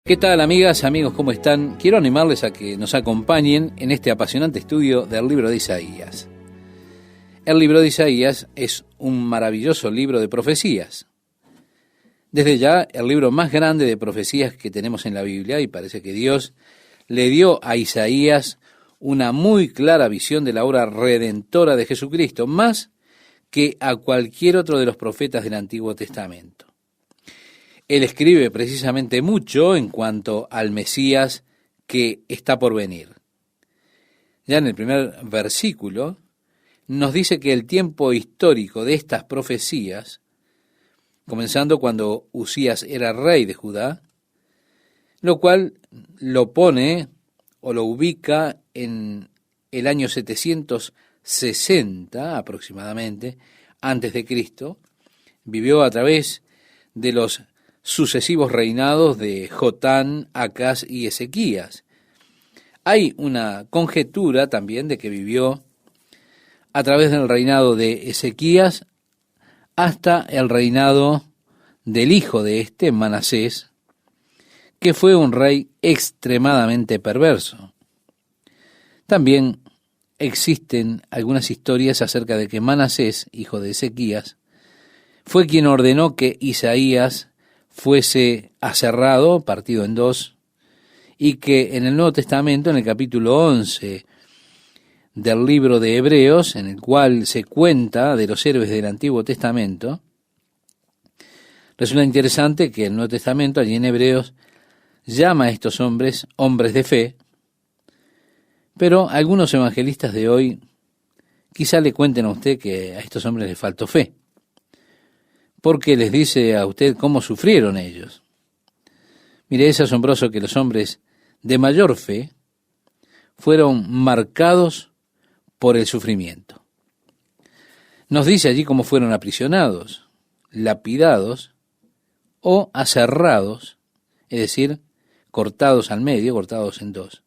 ¿Qué tal, amigas, amigos? ¿Cómo están? Quiero animarles a que nos acompañen en este apasionante estudio del libro de Isaías. El libro de Isaías es un maravilloso libro de profecías. Desde ya, el libro más grande de profecías que tenemos en la Biblia, y parece que Dios le dio a Isaías una muy clara visión de la obra redentora de Jesucristo, más que a cualquier otro de los profetas del Antiguo Testamento. Él escribe precisamente mucho en cuanto al Mesías que está por venir. Ya en el primer versículo nos dice que el tiempo histórico de estas profecías, comenzando cuando Usías era rey de Judá, lo cual lo pone o lo ubica en el año 760 aproximadamente, antes de Cristo, vivió a través de los sucesivos reinados de Jotán, Acaz y Ezequías. Hay una conjetura también de que vivió a través del reinado de Ezequías hasta el reinado del hijo de este, Manasés, que fue un rey extremadamente perverso. También existen algunas historias acerca de que Manasés, hijo de Ezequías, fue quien ordenó que Isaías fuese aserrado, partido en dos, y que en el Nuevo Testamento, en el capítulo 11 del libro de Hebreos, en el cual se cuenta de los héroes del Antiguo Testamento, resulta interesante que el Nuevo Testamento, allí en Hebreos, llama a estos hombres hombres de fe, pero algunos evangelistas de hoy quizá le cuenten a usted que a estos hombres les faltó fe, porque les dice a usted cómo sufrieron ellos. Mire, es asombroso que los hombres de mayor fe fueron marcados por el sufrimiento. Nos dice allí cómo fueron aprisionados, lapidados o aserrados, es decir, cortados al medio, cortados en dos.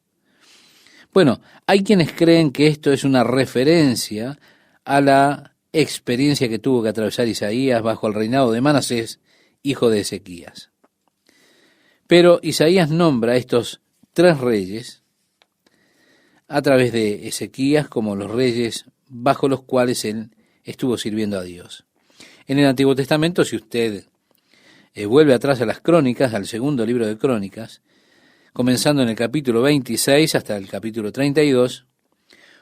Bueno, hay quienes creen que esto es una referencia a la experiencia que tuvo que atravesar Isaías bajo el reinado de Manasés, hijo de Ezequías. Pero Isaías nombra a estos tres reyes a través de Ezequías como los reyes bajo los cuales él estuvo sirviendo a Dios. En el Antiguo Testamento, si usted vuelve atrás a las Crónicas, al segundo libro de Crónicas, comenzando en el capítulo 26 hasta el capítulo 32,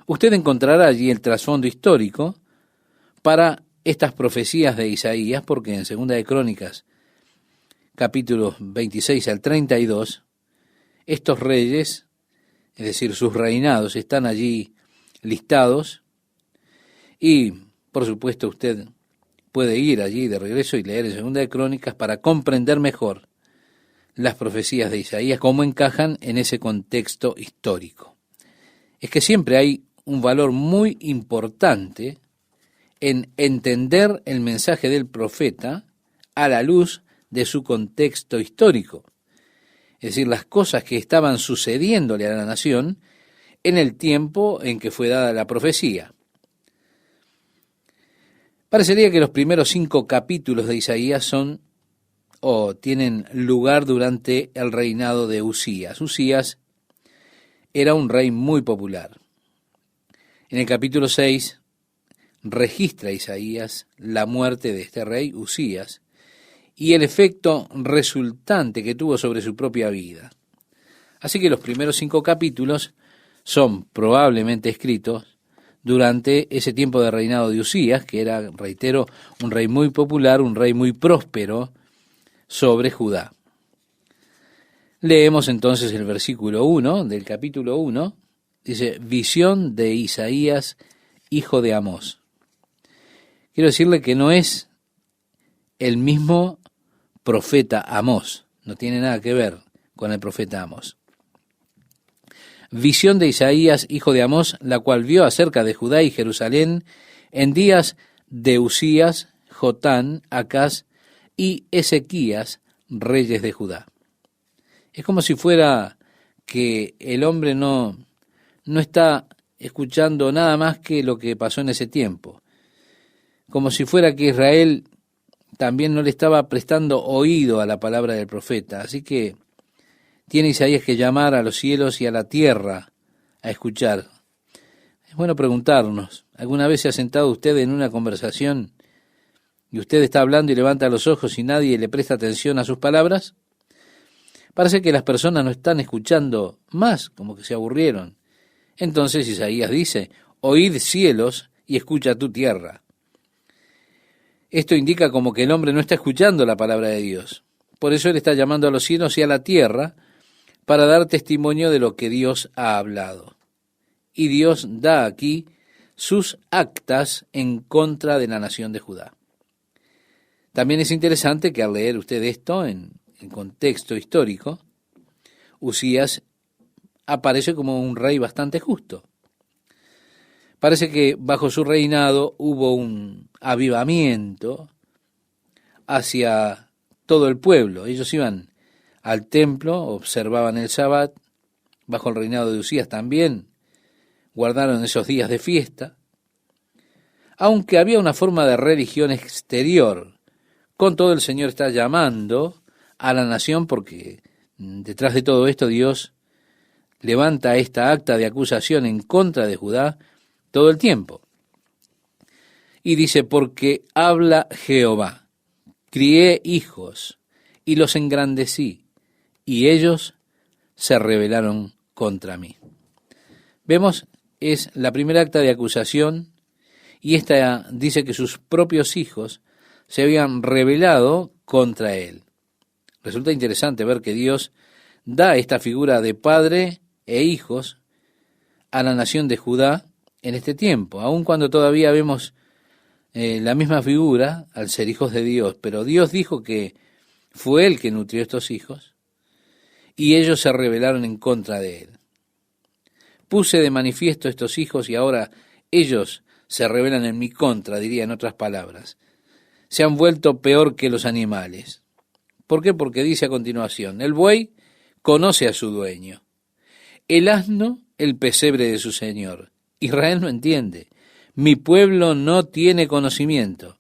usted encontrará allí el trasfondo histórico para estas profecías de Isaías, porque en Segunda de Crónicas, capítulos 26 al 32, estos reyes, es decir, sus reinados, están allí listados, y por supuesto usted puede ir allí de regreso y leer en Segunda de Crónicas para comprender mejor las profecías de Isaías, cómo encajan en ese contexto histórico. Es que siempre hay un valor muy importante en entender el mensaje del profeta a la luz de su contexto histórico. Es decir, las cosas que estaban sucediéndole a la nación en el tiempo en que fue dada la profecía. Parecería que los primeros 5 capítulos de Isaías son o tienen lugar durante el reinado de Usías. Usías era un rey muy popular. En el capítulo 6 registra Isaías la muerte de este rey, Usías, y el efecto resultante que tuvo sobre su propia vida. Así que los primeros 5 capítulos son probablemente escritos durante ese tiempo de reinado de Usías, que era, reitero, un rey muy popular, un rey muy próspero sobre Judá. Leemos entonces el versículo 1 del capítulo 1, dice, visión de Isaías, hijo de Amós. Quiero decirle que no es el mismo profeta Amós, no tiene nada que ver con el profeta Amós. Visión de Isaías, hijo de Amós, la cual vio acerca de Judá y Jerusalén en días de Usías, Jotán, Acaz y Ezequías, reyes de Judá. Es como si fuera que el hombre no está escuchando nada más que lo que pasó en ese tiempo. Como si fuera que Israel también no le estaba prestando oído a la palabra del profeta. Así que Tiene Isaías que llamar a los cielos y a la tierra a escuchar. Es bueno preguntarnos, ¿alguna vez se ha sentado usted en una conversación y usted está hablando y levanta los ojos y nadie le presta atención a sus palabras? Parece que las personas no están escuchando más, como que se aburrieron. Entonces Isaías dice, oíd cielos y escucha tu tierra. Esto indica como que el hombre no está escuchando la palabra de Dios. Por eso él está llamando a los cielos y a la tierra para dar testimonio de lo que Dios ha hablado. Y Dios da aquí sus actas en contra de la nación de Judá. También es interesante que al leer usted esto en contexto histórico, Usías aparece como un rey bastante justo. Parece que bajo su reinado hubo un avivamiento hacia todo el pueblo. Ellos iban al templo, observaban el Sabbat, bajo el reinado de Usías también guardaron esos días de fiesta, aunque había una forma de religión exterior. Con todo, el Señor está llamando a la nación porque detrás de todo esto Dios levanta esta acta de acusación en contra de Judá todo el tiempo. Y dice, porque habla Jehová, crié hijos y los engrandecí, y ellos se rebelaron contra mí. Vemos, es la primera acta de acusación, y esta dice que sus propios hijos se habían rebelado contra él. Resulta interesante ver que Dios da esta figura de padre e hijos a la nación de Judá en este tiempo, aun cuando todavía vemos la misma figura al ser hijos de Dios, pero Dios dijo que fue Él que nutrió estos hijos, y ellos se rebelaron en contra de Él. Puse de manifiesto estos hijos y ahora ellos se rebelan en mi contra, diría en otras palabras. Se han vuelto peor que los animales. ¿Por qué? Porque dice a continuación, el buey conoce a su dueño, el asno el pesebre de su señor. Israel no entiende, mi pueblo no tiene conocimiento.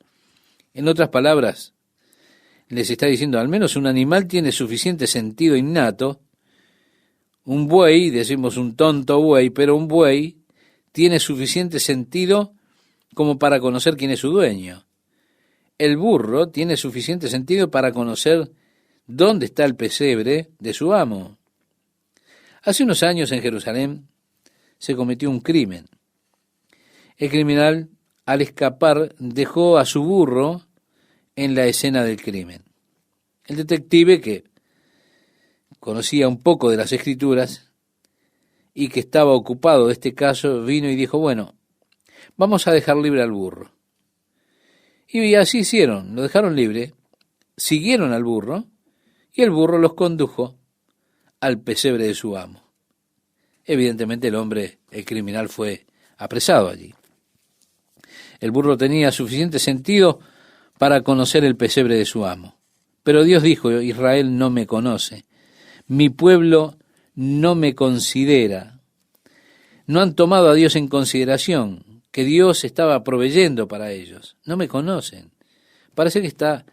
En otras palabras, les está diciendo, al menos un animal tiene suficiente sentido innato. Un buey, decimos un tonto buey, pero un buey tiene suficiente sentido como para conocer quién es su dueño. El burro tiene suficiente sentido para conocer dónde está el pesebre de su amo. Hace unos años en Jerusalén se cometió un crimen. El criminal, al escapar, dejó a su burro en la escena del crimen. El detective, que conocía un poco de las escrituras y que estaba ocupado de este caso, vino y dijo, bueno, vamos a dejar libre al burro. Y así hicieron, lo dejaron libre, siguieron al burro, y el burro los condujo al pesebre de su amo. Evidentemente el hombre, el criminal, fue apresado allí. El burro tenía suficiente sentido para conocer el pesebre de su amo. Pero Dios dijo, Israel no me conoce, mi pueblo no me considera. No han tomado a Dios en consideración, que Dios estaba proveyendo para ellos. No me conocen. Parece que está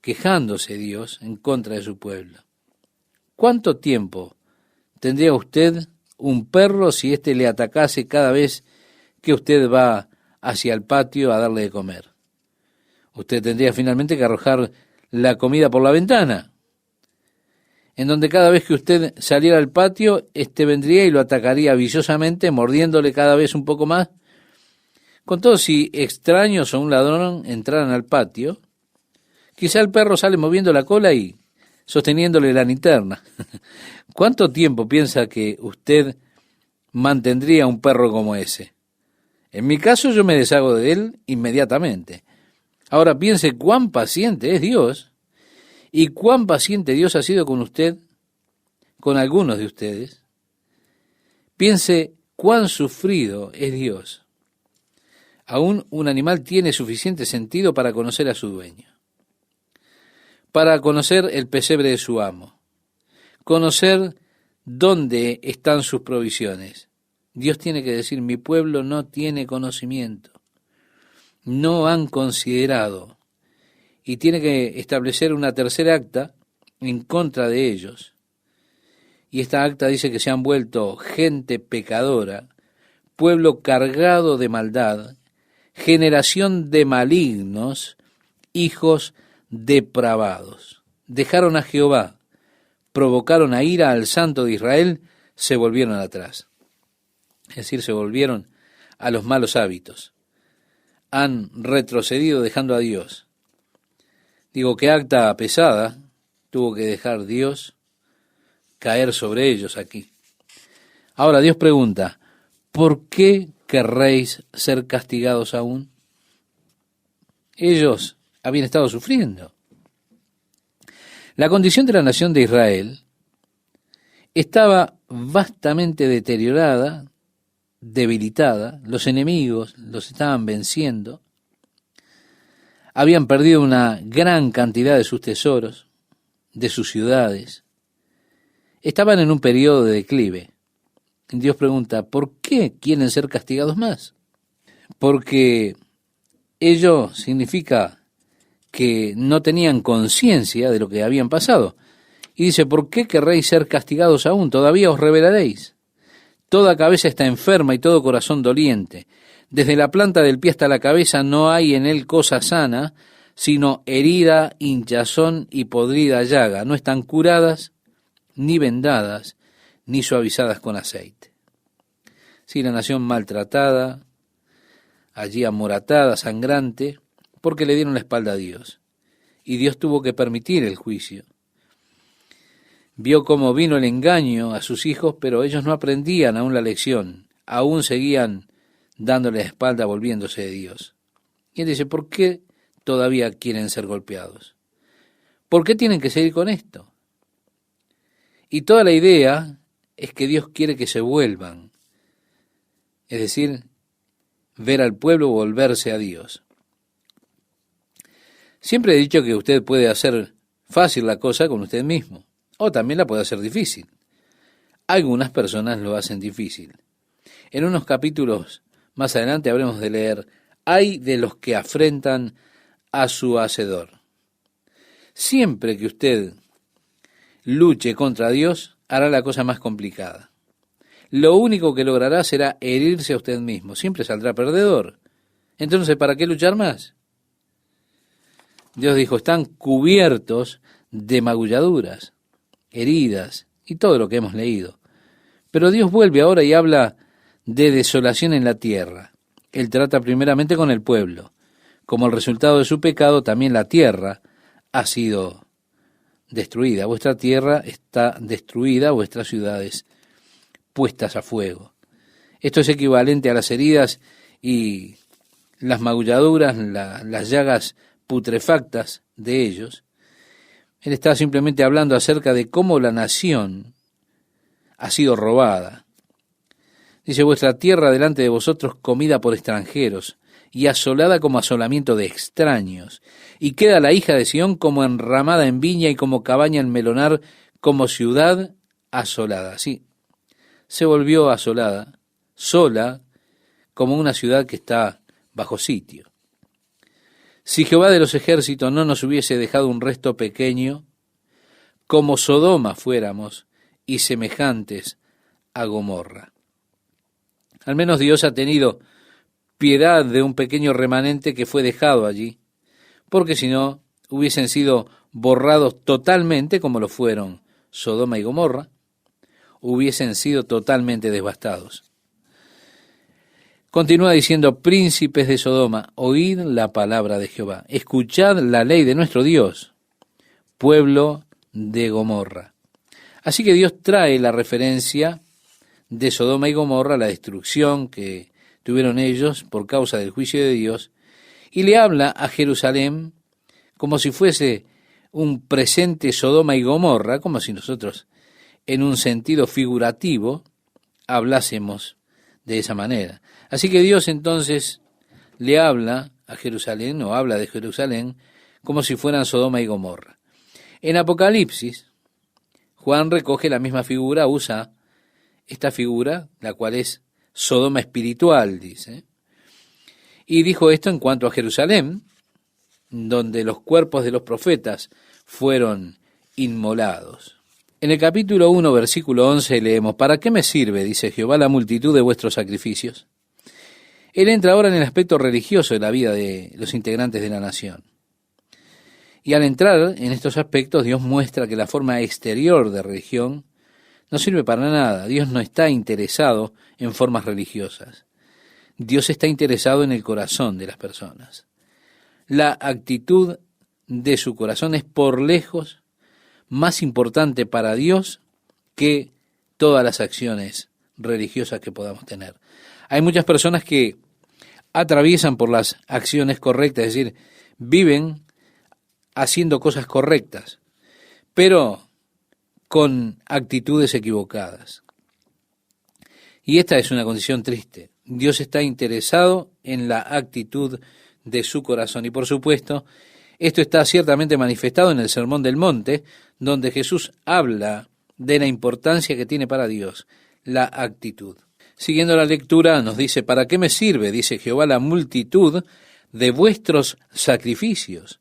quejándose Dios en contra de su pueblo. ¿Cuánto tiempo tendría usted un perro si éste le atacase cada vez que usted va hacia el patio a darle de comer? Usted tendría finalmente que arrojar la comida por la ventana, en donde cada vez que usted saliera al patio, éste vendría y lo atacaría viciosamente, mordiéndole cada vez un poco más. Con todo, si extraños o un ladrón entraran al patio, quizá el perro sale moviendo la cola y sosteniéndole la linterna. ¿Cuánto tiempo piensa que usted mantendría un perro como ese? En mi caso, yo me deshago de él inmediatamente. Ahora piense cuán paciente es Dios y cuán paciente Dios ha sido con usted, con algunos de ustedes. Piense cuán sufrido es Dios. Aún un animal tiene suficiente sentido para conocer a su dueño, para conocer el pesebre de su amo, conocer dónde están sus provisiones. Dios tiene que decir, mi pueblo no tiene conocimiento, no han considerado, y tiene que establecer una tercera acta en contra de ellos. Y esta acta dice que se han vuelto gente pecadora, pueblo cargado de maldad, generación de malignos, hijos depravados. Dejaron a Jehová, provocaron a ira al Santo de Israel, se volvieron atrás. Es decir, se volvieron a los malos hábitos. Han retrocedido dejando a Dios. Digo, qué acta pesada tuvo que dejar Dios caer sobre ellos aquí. Ahora Dios pregunta, ¿por qué querréis ser castigados aún? Ellos habían estado sufriendo. La condición de la nación de Israel estaba vastamente deteriorada, debilitada, los enemigos los estaban venciendo, habían perdido una gran cantidad de sus tesoros, de sus ciudades, estaban en un periodo de declive. Dios pregunta, ¿por qué quieren ser castigados más? Porque ello significa que no tenían conciencia de lo que habían pasado. Y dice, ¿por qué querréis ser castigados aún? Todavía os rebelaréis. Toda cabeza está enferma y todo corazón doliente. Desde la planta del pie hasta la cabeza no hay en él cosa sana, sino herida, hinchazón y podrida llaga. No están curadas, ni vendadas, ni suavizadas con aceite. Sí, la nación maltratada, allí amoratada, sangrante, porque le dieron la espalda a Dios. Y Dios tuvo que permitir el juicio. Vio cómo vino el engaño a sus hijos, pero ellos no aprendían aún la lección, aún seguían dándole la espalda, volviéndose de Dios. Y él dice, ¿por qué todavía quieren ser golpeados? ¿Por qué tienen que seguir con esto? Y toda la idea es que Dios quiere que se vuelvan, es decir, ver al pueblo volverse a Dios. Siempre he dicho que usted puede hacer fácil la cosa con usted mismo, o también la puede hacer difícil. Algunas personas lo hacen difícil. En unos capítulos más adelante habremos de leer, ay de los que afrentan a su hacedor. Siempre que usted luche contra Dios, hará la cosa más complicada. Lo único que logrará será herirse a usted mismo. Siempre saldrá perdedor. Entonces, ¿para qué luchar más? Dios dijo, están cubiertos de magulladuras, heridas y todo lo que hemos leído. Pero Dios vuelve ahora y habla de desolación en la tierra. Él trata primeramente con el pueblo. Como el resultado de su pecado, también la tierra ha sido destruida. Vuestra tierra está destruida, vuestras ciudades puestas a fuego. Esto es equivalente a las heridas y las magulladuras, las llagas putrefactas de ellos. Él está simplemente hablando acerca de cómo la nación ha sido robada. Dice, vuestra tierra delante de vosotros comida por extranjeros y asolada como asolamiento de extraños. Y queda la hija de Sión como enramada en viña y como cabaña en melonar, como ciudad asolada. Sí, se volvió asolada, sola, como una ciudad que está bajo sitio. Si Jehová de los ejércitos no nos hubiese dejado un resto pequeño, como Sodoma fuéramos y semejantes a Gomorra. Al menos Dios ha tenido piedad de un pequeño remanente que fue dejado allí, porque si no, hubiesen sido borrados totalmente como lo fueron Sodoma y Gomorra, hubiesen sido totalmente devastados. Continúa diciendo, príncipes de Sodoma, oíd la palabra de Jehová, escuchad la ley de nuestro Dios, pueblo de Gomorra. Así que Dios trae la referencia de Sodoma y Gomorra, la destrucción que tuvieron ellos por causa del juicio de Dios, y le habla a Jerusalén como si fuese un presente Sodoma y Gomorra, como si nosotros, en un sentido figurativo, hablásemos de esa manera. Así que Dios entonces le habla a Jerusalén, o habla de Jerusalén, como si fueran Sodoma y Gomorra. En Apocalipsis, Juan recoge la misma figura, usa esta figura, la cual es Sodoma espiritual, dice. Y dijo esto en cuanto a Jerusalén, donde los cuerpos de los profetas fueron inmolados. En el capítulo 1, versículo 11 leemos, ¿para qué me sirve, dice Jehová, la multitud de vuestros sacrificios? Él entra ahora en el aspecto religioso de la vida de los integrantes de la nación. Y al entrar en estos aspectos, Dios muestra que la forma exterior de religión no sirve para nada. Dios no está interesado en formas religiosas. Dios está interesado en el corazón de las personas. La actitud de su corazón es por lejos más importante para Dios que todas las acciones religiosas que podamos tener. Hay muchas personas que atraviesan por las acciones correctas, es decir, viven haciendo cosas correctas, pero con actitudes equivocadas. Y esta es una condición triste. Dios está interesado en la actitud de su corazón. Y por supuesto, esto está ciertamente manifestado en el Sermón del Monte, donde Jesús habla de la importancia que tiene para Dios la actitud. Siguiendo la lectura, nos dice, ¿para qué me sirve, dice Jehová, la multitud de vuestros sacrificios?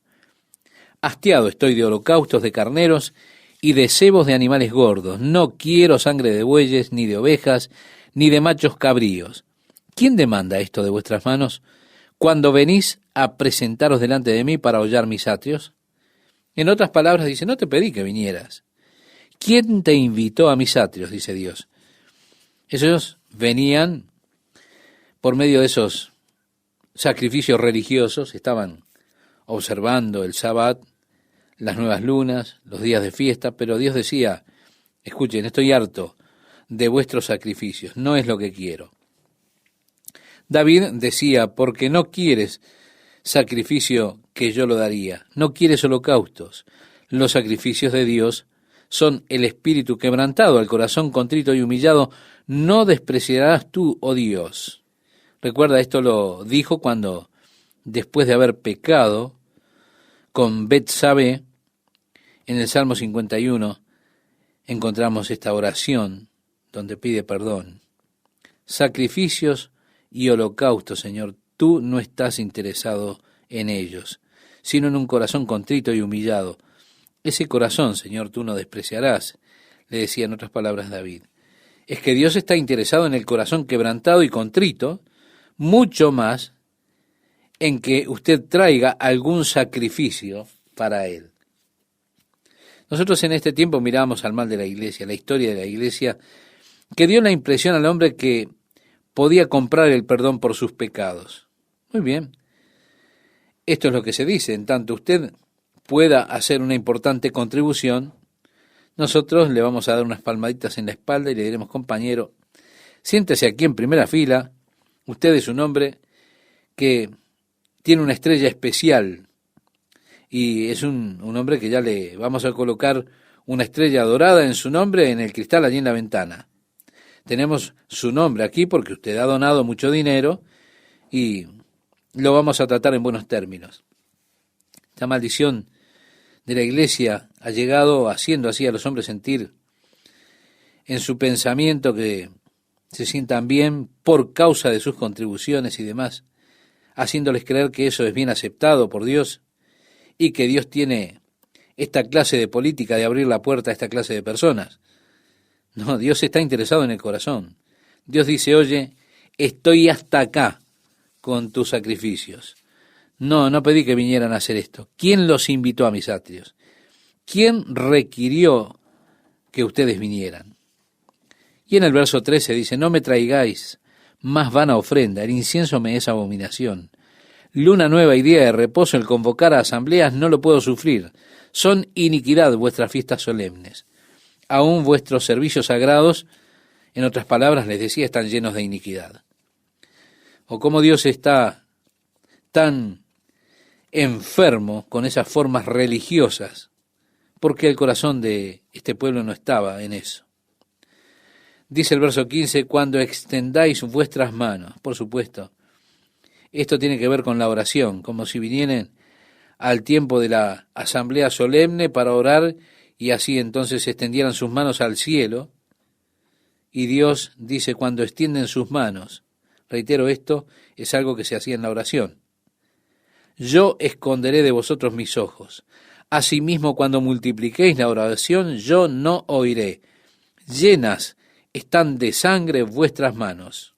Hastiado estoy de holocaustos de carneros y de cebos de animales gordos. No quiero sangre de bueyes, ni de ovejas, ni de machos cabríos. ¿Quién demanda esto de vuestras manos cuando venís a presentaros delante de mí para hollar mis atrios? En otras palabras dice, no te pedí que vinieras. ¿Quién te invitó a mis atrios? Dice Dios. Ellos venían por medio de esos sacrificios religiosos, estaban observando el Sabbat, las nuevas lunas, los días de fiesta, pero Dios decía, escuchen, estoy harto de vuestros sacrificios, no es lo que quiero. David decía, porque no quieres sacrificio que yo lo daría, no quieres holocaustos. Los sacrificios de Dios son el espíritu quebrantado, el corazón contrito y humillado, no despreciarás tú, oh Dios. Recuerda, esto lo dijo cuando, después de haber pecado con Betsabé, en el Salmo 51, encontramos esta oración donde pide perdón. Sacrificios y holocaustos, Señor, tú no estás interesado en ellos, sino en un corazón contrito y humillado. Ese corazón, Señor, tú no despreciarás, le decía en otras palabras David. Es que Dios está interesado en el corazón quebrantado y contrito, mucho más en que usted traiga algún sacrificio para Él. Nosotros en este tiempo miramos al mal de la iglesia, la historia de la iglesia, que dio la impresión al hombre que podía comprar el perdón por sus pecados. Muy bien. Esto es lo que se dice. En tanto usted pueda hacer una importante contribución, nosotros le vamos a dar unas palmaditas en la espalda y le diremos, compañero, siéntese aquí en primera fila, usted es un hombre que tiene una estrella especial y es un hombre que ya le vamos a colocar una estrella dorada en su nombre en el cristal allí en la ventana. Tenemos su nombre aquí porque usted ha donado mucho dinero y lo vamos a tratar en buenos términos. Esta maldición de la iglesia ha llegado haciendo así a los hombres sentir en su pensamiento que se sientan bien por causa de sus contribuciones y demás, haciéndoles creer que eso es bien aceptado por Dios y que Dios tiene esta clase de política de abrir la puerta a esta clase de personas. No, Dios está interesado en el corazón. Dios dice, oye, estoy hasta acá con tus sacrificios. No pedí que vinieran a hacer esto. ¿Quién los invitó a mis atrios? ¿Quién requirió que ustedes vinieran? Y en el verso 13 dice, no me traigáis más vana ofrenda, el incienso me es abominación. Luna nueva y día de reposo, el convocar a asambleas no lo puedo sufrir. Son iniquidad vuestras fiestas solemnes. Aún vuestros servicios sagrados, en otras palabras les decía, están llenos de iniquidad. O cómo Dios está tan enfermo con esas formas religiosas, porque el corazón de este pueblo no estaba en eso. Dice el verso 15, cuando extendáis vuestras manos, por supuesto, esto tiene que ver con la oración, como si vinieran al tiempo de la asamblea solemne para orar y así entonces extendieran sus manos al cielo. Y Dios dice, cuando extienden sus manos, reitero, esto es algo que se hacía en la oración. Yo esconderé de vosotros mis ojos. Asimismo, cuando multipliquéis la oración, yo no oiré. Llenas están de sangre vuestras manos.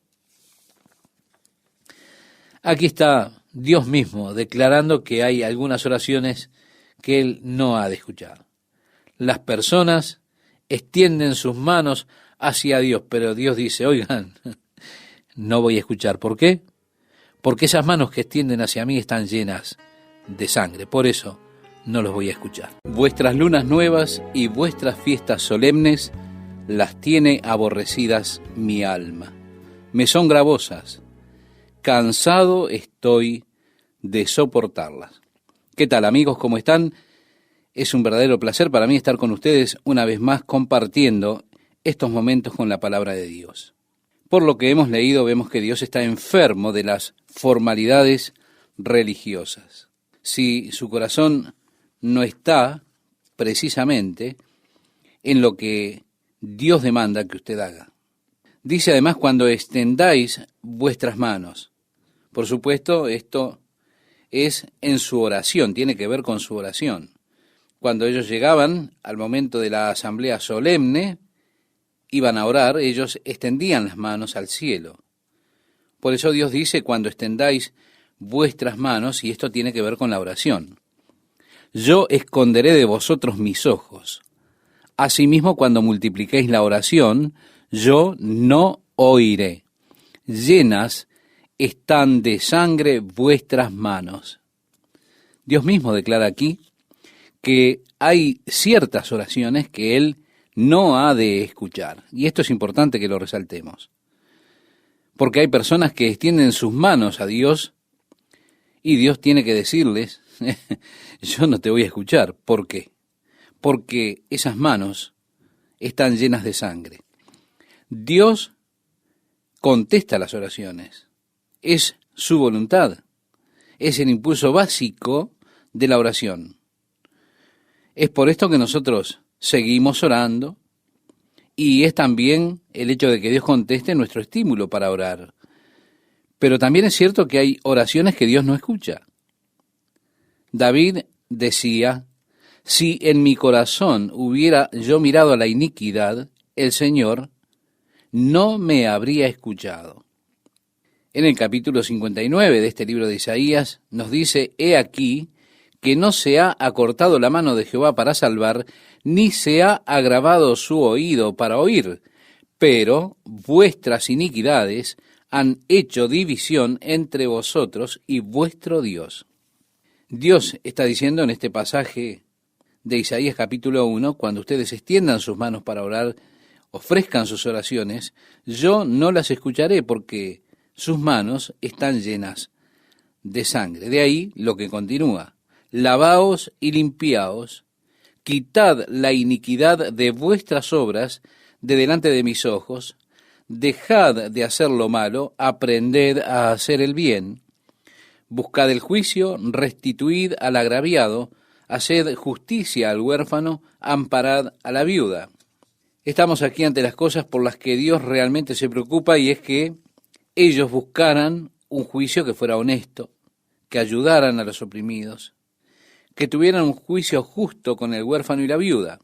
Aquí está Dios mismo declarando que hay algunas oraciones que Él no ha de escuchar. Las personas extienden sus manos hacia Dios, pero Dios dice, oigan, no voy a escuchar. ¿Por qué? Porque esas manos que extienden hacia mí están llenas de sangre. Por eso no los voy a escuchar. Vuestras lunas nuevas y vuestras fiestas solemnes las tiene aborrecidas mi alma. Me son gravosas. Cansado estoy de soportarlas. ¿Qué tal, amigos? ¿Cómo están? Es un verdadero placer para mí estar con ustedes una vez más compartiendo estos momentos con la palabra de Dios. Por lo que hemos leído, vemos que Dios está enfermo de las formalidades religiosas. Si su corazón no está precisamente en lo que Dios demanda que usted haga. Dice además, cuando extendáis vuestras manos. Por supuesto, esto es en su oración, tiene que ver con su oración. Cuando ellos llegaban al momento de la asamblea solemne, iban a orar, ellos extendían las manos al cielo. Por eso Dios dice, cuando extendáis vuestras manos, y esto tiene que ver con la oración. Yo esconderé de vosotros mis ojos. Asimismo, cuando multipliquéis la oración, yo no oiré. Llenas están de sangre vuestras manos. Dios mismo declara aquí que hay ciertas oraciones que Él no ha de escuchar. Y esto es importante que lo resaltemos. Porque hay personas que extienden sus manos a Dios y Dios tiene que decirles, yo no te voy a escuchar. ¿Por qué? Porque esas manos están llenas de sangre. Dios contesta las oraciones. Es su voluntad. Es el impulso básico de la oración. Es por esto que nosotros seguimos orando y es también el hecho de que Dios conteste nuestro estímulo para orar. Pero también es cierto que hay oraciones que Dios no escucha. David decía, si en mi corazón hubiera yo mirado a la iniquidad, el Señor no me habría escuchado. En el capítulo 59 de este libro de Isaías nos dice, he aquí que no se ha acortado la mano de Jehová para salvar, ni se ha agravado su oído para oír, pero vuestras iniquidades han hecho división entre vosotros y vuestro Dios. Dios está diciendo en este pasaje de Isaías capítulo 1, cuando ustedes extiendan sus manos para orar, ofrezcan sus oraciones, yo no las escucharé porque sus manos están llenas de sangre. De ahí lo que continúa. Lavaos y limpiaos, quitad la iniquidad de vuestras obras de delante de mis ojos, dejad de hacer lo malo, aprended a hacer el bien, buscad el juicio, restituid al agraviado, haced justicia al huérfano, amparad a la viuda. Estamos aquí ante las cosas por las que Dios realmente se preocupa, y es que ellos buscaran un juicio que fuera honesto, que ayudaran a los oprimidos, que tuvieran un juicio justo con el huérfano y la viuda.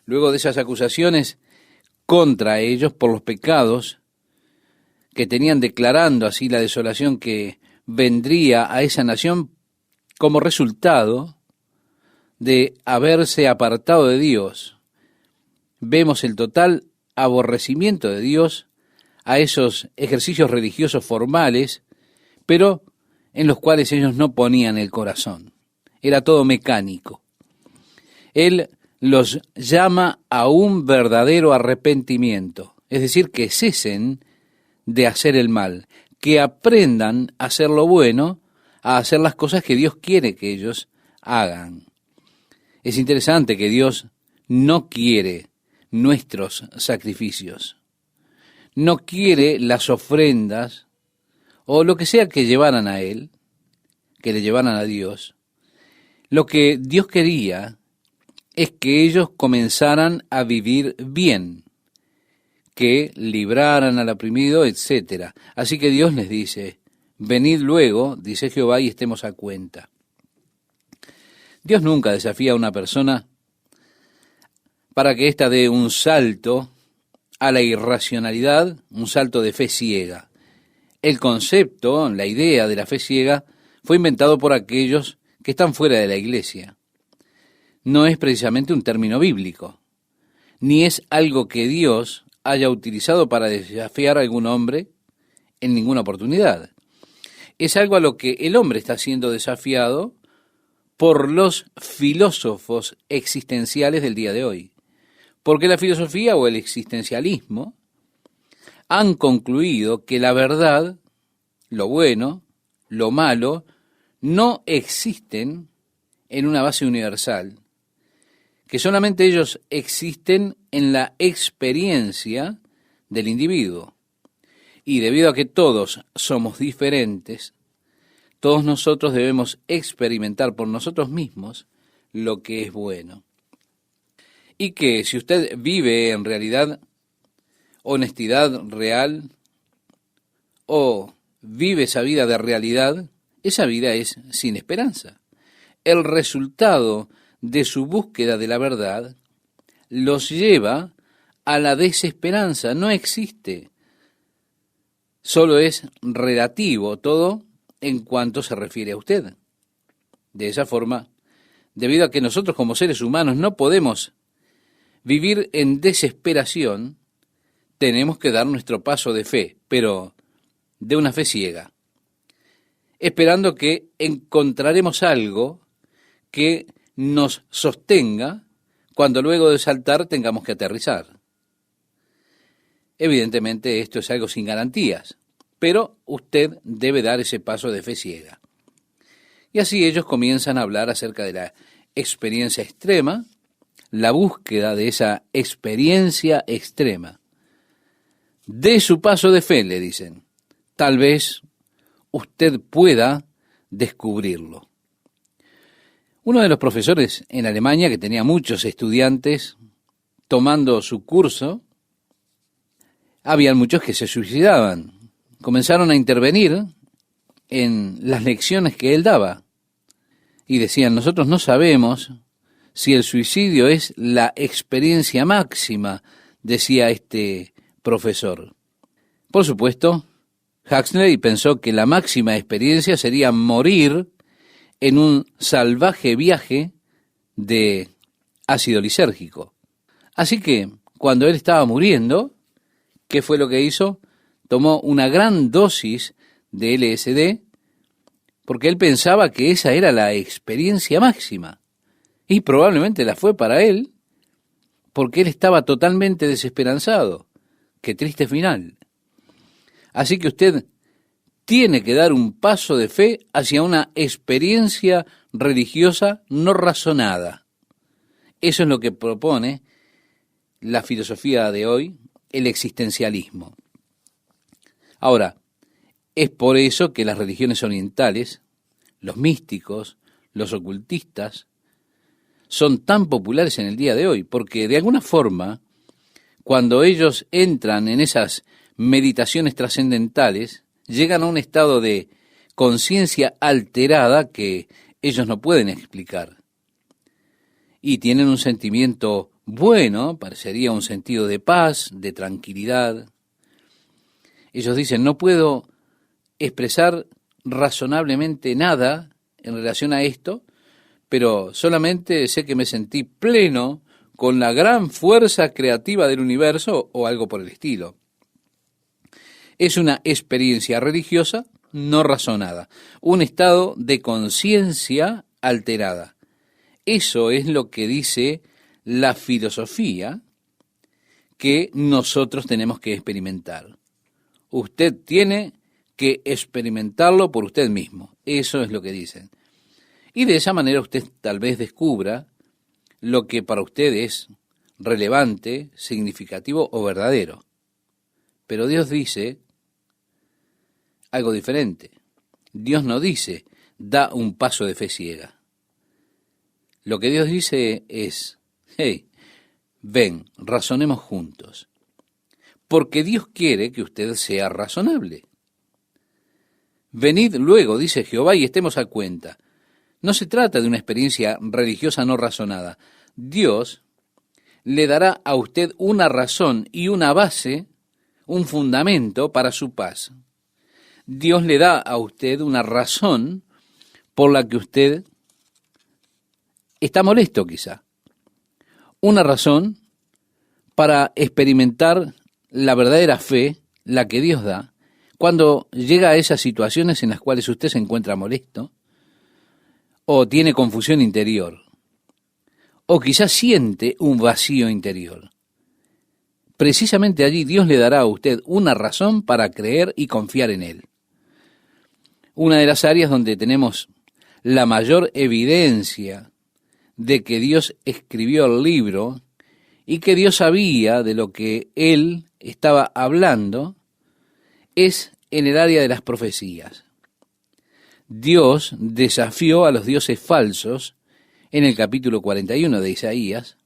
Luego de esas acusaciones contra ellos por los pecados que tenían, declarando así la desolación que vendría a esa nación como resultado de haberse apartado de Dios, vemos el total aborrecimiento de Dios a esos ejercicios religiosos formales, pero en los cuales ellos no ponían el corazón. Era todo mecánico. Él los llama a un verdadero arrepentimiento, es decir, que cesen de hacer el mal, que aprendan a hacer lo bueno, a hacer las cosas que Dios quiere que ellos hagan. Es interesante que Dios no quiere nuestros sacrificios, no quiere las ofrendas o lo que sea que llevaran a Él, que le llevaran a Dios. Lo que Dios quería es que ellos comenzaran a vivir bien, que libraran al oprimido, etc. Así que Dios les dice, venid luego, dice Jehová, y estemos a cuenta. Dios nunca desafía a una persona para que ésta dé un salto a la irracionalidad, un salto de fe ciega. El concepto, la idea de la fe ciega, fue inventado por aquellos que están fuera de la iglesia. No es precisamente un término bíblico, ni es algo que Dios haya utilizado para desafiar a algún hombre en ninguna oportunidad. Es algo a lo que el hombre está siendo desafiado por los filósofos existenciales del día de hoy. Porque la filosofía o el existencialismo han concluido que la verdad, lo bueno, lo malo, no existen en una base universal, que solamente ellos existen en la experiencia del individuo. Y debido a que todos somos diferentes, todos nosotros debemos experimentar por nosotros mismos lo que es bueno. Y que si usted vive en realidad honestidad real o vive esa vida de realidad, esa vida es sin esperanza. El resultado de su búsqueda de la verdad los lleva a la desesperanza. No existe. Solo es relativo todo en cuanto se refiere a usted. De esa forma, debido a que nosotros como seres humanos no podemos vivir en desesperación, tenemos que dar nuestro paso de fe, pero de una fe ciega, esperando que encontraremos algo que nos sostenga cuando luego de saltar tengamos que aterrizar. Evidentemente esto es algo sin garantías, pero usted debe dar ese paso de fe ciega. Y así ellos comienzan a hablar acerca de la experiencia extrema, la búsqueda de esa experiencia extrema. De su paso de fe, le dicen. Tal vez usted pueda descubrirlo. Uno de los profesores en Alemania, que tenía muchos estudiantes tomando su curso, habían muchos que se suicidaban. Comenzaron a intervenir en las lecciones que él daba y decían, nosotros no sabemos si el suicidio es la experiencia máxima, decía este profesor. Por supuesto, Huxley pensó que la máxima experiencia sería morir en un salvaje viaje de ácido lisérgico. Así que, cuando él estaba muriendo, ¿qué fue lo que hizo? Tomó una gran dosis de LSD porque él pensaba que esa era la experiencia máxima. Y probablemente la fue para él porque él estaba totalmente desesperanzado. Qué triste final. Así que usted tiene que dar un paso de fe hacia una experiencia religiosa no razonada. Eso es lo que propone la filosofía de hoy, el existencialismo. Ahora, es por eso que las religiones orientales, los místicos, los ocultistas, son tan populares en el día de hoy, porque de alguna forma, cuando ellos entran en esas meditaciones trascendentales, llegan a un estado de conciencia alterada que ellos no pueden explicar. Y tienen un sentimiento bueno, parecería un sentido de paz, de tranquilidad. Ellos dicen, no puedo expresar razonablemente nada en relación a esto, pero solamente sé que me sentí pleno con la gran fuerza creativa del universo o algo por el estilo. Es una experiencia religiosa no razonada, un estado de conciencia alterada. Eso es lo que dice la filosofía que nosotros tenemos que experimentar. Usted tiene que experimentarlo por usted mismo. Eso es lo que dicen. Y de esa manera usted tal vez descubra lo que para usted es relevante, significativo o verdadero. Pero Dios dice algo diferente. Dios no dice, da un paso de fe ciega. Lo que Dios dice es, hey, ven, razonemos juntos. Porque Dios quiere que usted sea razonable. Venid luego, dice Jehová, y estemos a cuenta. No se trata de una experiencia religiosa no razonada. Dios le dará a usted una razón y una base, un fundamento para su paz. Dios le da a usted una razón por la que usted está molesto quizá. Una razón para experimentar la verdadera fe, la que Dios da, cuando llega a esas situaciones en las cuales usted se encuentra molesto, o tiene confusión interior, o quizás siente un vacío interior. Precisamente allí Dios le dará a usted una razón para creer y confiar en Él. Una de las áreas donde tenemos la mayor evidencia de que Dios escribió el libro y que Dios sabía de lo que Él estaba hablando es en el área de las profecías. Dios desafió a los dioses falsos en el capítulo 41 de Isaías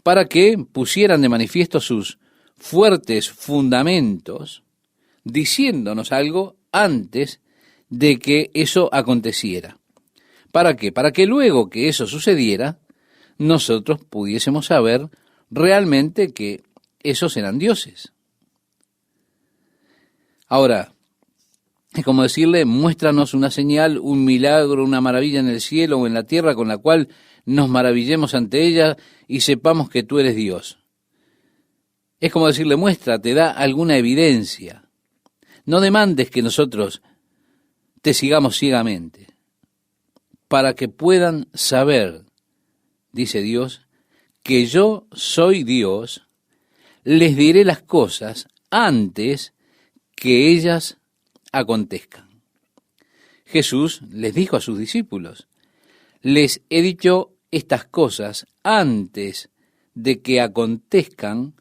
para que pusieran de manifiesto sus fuertes fundamentos, diciéndonos algo antes de que eso aconteciera. ¿Para qué? Para que luego que eso sucediera, nosotros pudiésemos saber realmente que esos eran dioses. Ahora, es como decirle, muéstranos una señal, un milagro, una maravilla en el cielo o en la tierra con la cual nos maravillemos ante ella y sepamos que tú eres Dios. Es como decirle, muéstrate, da alguna evidencia. No demandes que nosotros te sigamos ciegamente, para que puedan saber, dice Dios, que yo soy Dios, les diré las cosas antes que ellas acontezcan. Jesús les dijo a sus discípulos, les he dicho estas cosas antes de que acontezcan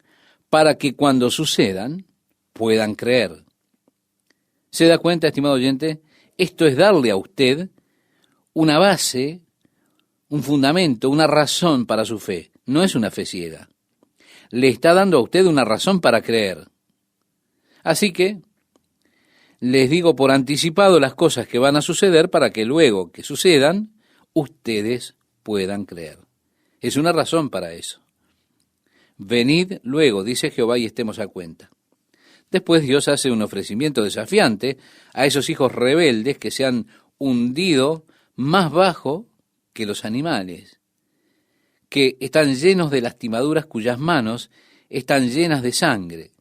para que cuando sucedan puedan creer. ¿Se da cuenta, estimado oyente? Esto es darle a usted una base, un fundamento, una razón para su fe. No es una fe ciega. Le está dando a usted una razón para creer. Así que les digo por anticipado las cosas que van a suceder para que luego que sucedan, ustedes puedan creer. Es una razón para eso. Venid luego, dice Jehová, y estemos a cuenta. Después Dios hace un ofrecimiento desafiante a esos hijos rebeldes que se han hundido más bajo que los animales, que están llenos de lastimaduras cuyas manos están llenas de sangre.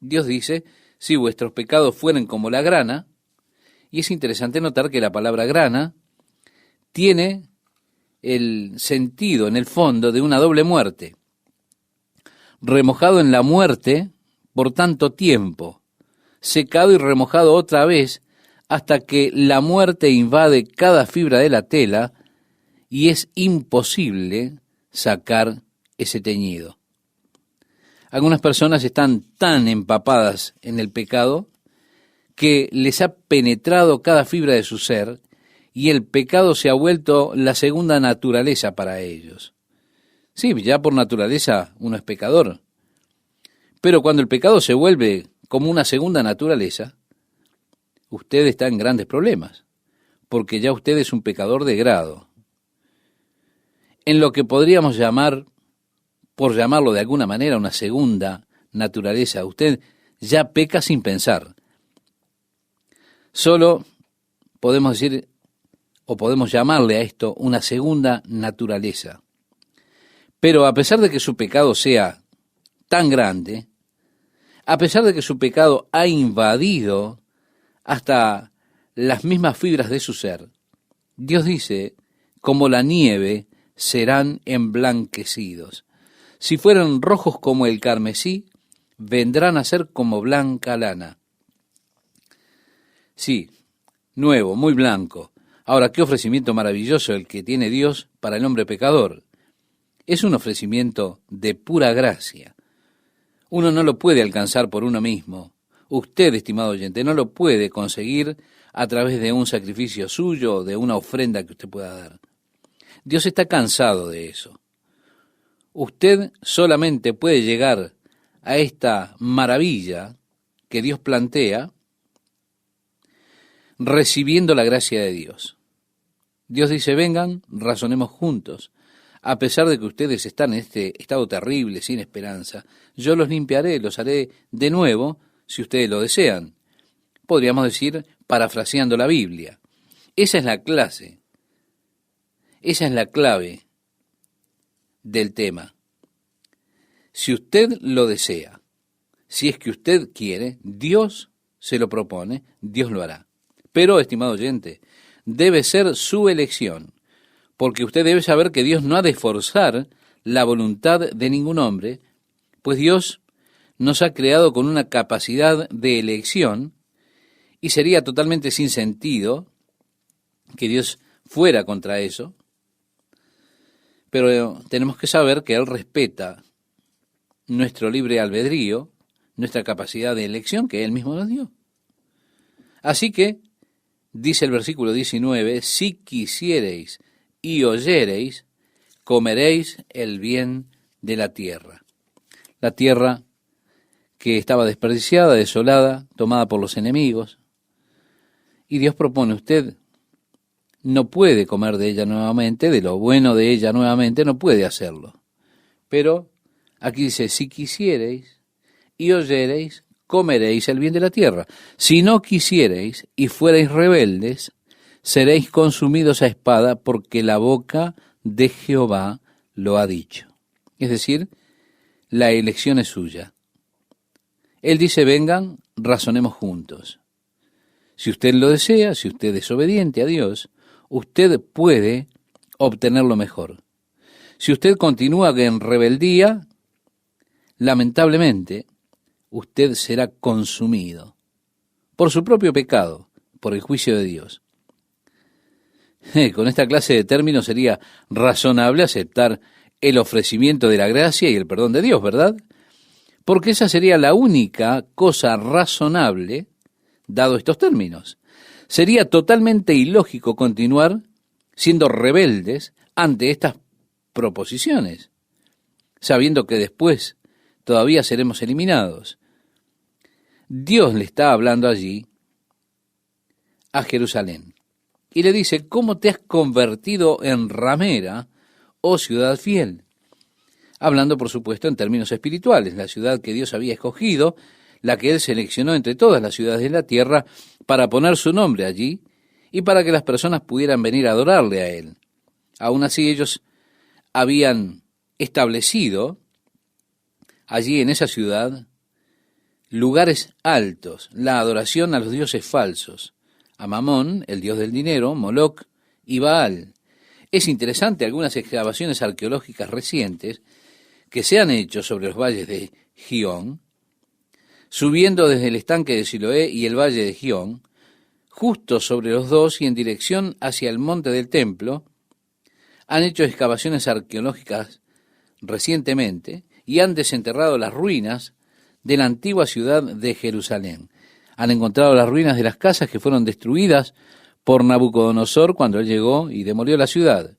Dios dice, si vuestros pecados fueren como la grana, y es interesante notar que la palabra grana tiene el sentido en el fondo de una doble muerte. Remojado en la muerte por tanto tiempo, secado y remojado otra vez hasta que la muerte invade cada fibra de la tela y es imposible sacar ese teñido. Algunas personas están tan empapadas en el pecado que les ha penetrado cada fibra de su ser y el pecado se ha vuelto la segunda naturaleza para ellos. Sí, ya por naturaleza uno es pecador, pero cuando el pecado se vuelve como una segunda naturaleza, usted está en grandes problemas, porque ya usted es un pecador de grado. En lo que podríamos llamar, por llamarlo de alguna manera, una segunda naturaleza, usted ya peca sin pensar. Solo podemos decir, o podemos llamarle a esto, una segunda naturaleza. Pero a pesar de que su pecado sea tan grande, a pesar de que su pecado ha invadido hasta las mismas fibras de su ser, Dios dice, como la nieve serán emblanquecidos. Si fueran rojos como el carmesí, vendrán a ser como blanca lana. Sí, nuevo, muy blanco. Ahora, qué ofrecimiento maravilloso el que tiene Dios para el hombre pecador. Es un ofrecimiento de pura gracia. Uno no lo puede alcanzar por uno mismo. Usted, estimado oyente, no lo puede conseguir a través de un sacrificio suyo o de una ofrenda que usted pueda dar. Dios está cansado de eso. Usted solamente puede llegar a esta maravilla que Dios plantea recibiendo la gracia de Dios. Dios dice, vengan, razonemos juntos. A pesar de que ustedes están en este estado terrible, sin esperanza, yo los limpiaré, los haré de nuevo, si ustedes lo desean. Podríamos decir, parafraseando la Biblia. Esa es la clase, esa es la clave del tema. Si usted lo desea, si es que usted quiere, Dios se lo propone, Dios lo hará. Pero, estimado oyente, debe ser su elección, porque usted debe saber que Dios no ha de forzar la voluntad de ningún hombre, pues Dios nos ha creado con una capacidad de elección y sería totalmente sin sentido que Dios fuera contra eso. Pero tenemos que saber que Él respeta nuestro libre albedrío, nuestra capacidad de elección que Él mismo nos dio. Así que, dice el versículo 19, si quisiereis y oyereis, comeréis el bien de la tierra. La tierra que estaba desperdiciada, desolada, tomada por los enemigos. Y Dios propone, usted no puede comer de ella nuevamente, de lo bueno de ella nuevamente, no puede hacerlo. Pero aquí dice, si quisiereis y oyereis, comeréis el bien de la tierra. Si no quisiereis y fuereis rebeldes, seréis consumidos a espada, porque la boca de Jehová lo ha dicho. Es decir, la elección es suya. Él dice, vengan, razonemos juntos. Si usted lo desea, si usted es obediente a Dios, usted puede obtener lo mejor. Si usted continúa en rebeldía, lamentablemente, usted será consumido por su propio pecado, por el juicio de Dios. Con esta clase de términos sería razonable aceptar el ofrecimiento de la gracia y el perdón de Dios, ¿verdad? Porque esa sería la única cosa razonable, dado estos términos. Sería totalmente ilógico continuar siendo rebeldes ante estas proposiciones, sabiendo que después todavía seremos eliminados. Dios le está hablando allí a Jerusalén y le dice, ¿cómo te has convertido en ramera, oh ciudad fiel? Hablando, por supuesto, en términos espirituales, la ciudad que Dios había escogido, la que Él seleccionó entre todas las ciudades de la tierra para poner su nombre allí y para que las personas pudieran venir a adorarle a Él. Aún así, ellos habían establecido allí en esa ciudad lugares altos, la adoración a los dioses falsos, a Mamón, el dios del dinero, Moloc y Baal. Es interesante algunas excavaciones arqueológicas recientes que se han hecho sobre los valles de Gihón, subiendo desde el estanque de Siloé y el valle de Gihón, justo sobre los dos y en dirección hacia el monte del templo, han hecho excavaciones arqueológicas recientemente y han desenterrado las ruinas de la antigua ciudad de Jerusalén. Han encontrado las ruinas de las casas que fueron destruidas por Nabucodonosor cuando él llegó y demolió la ciudad.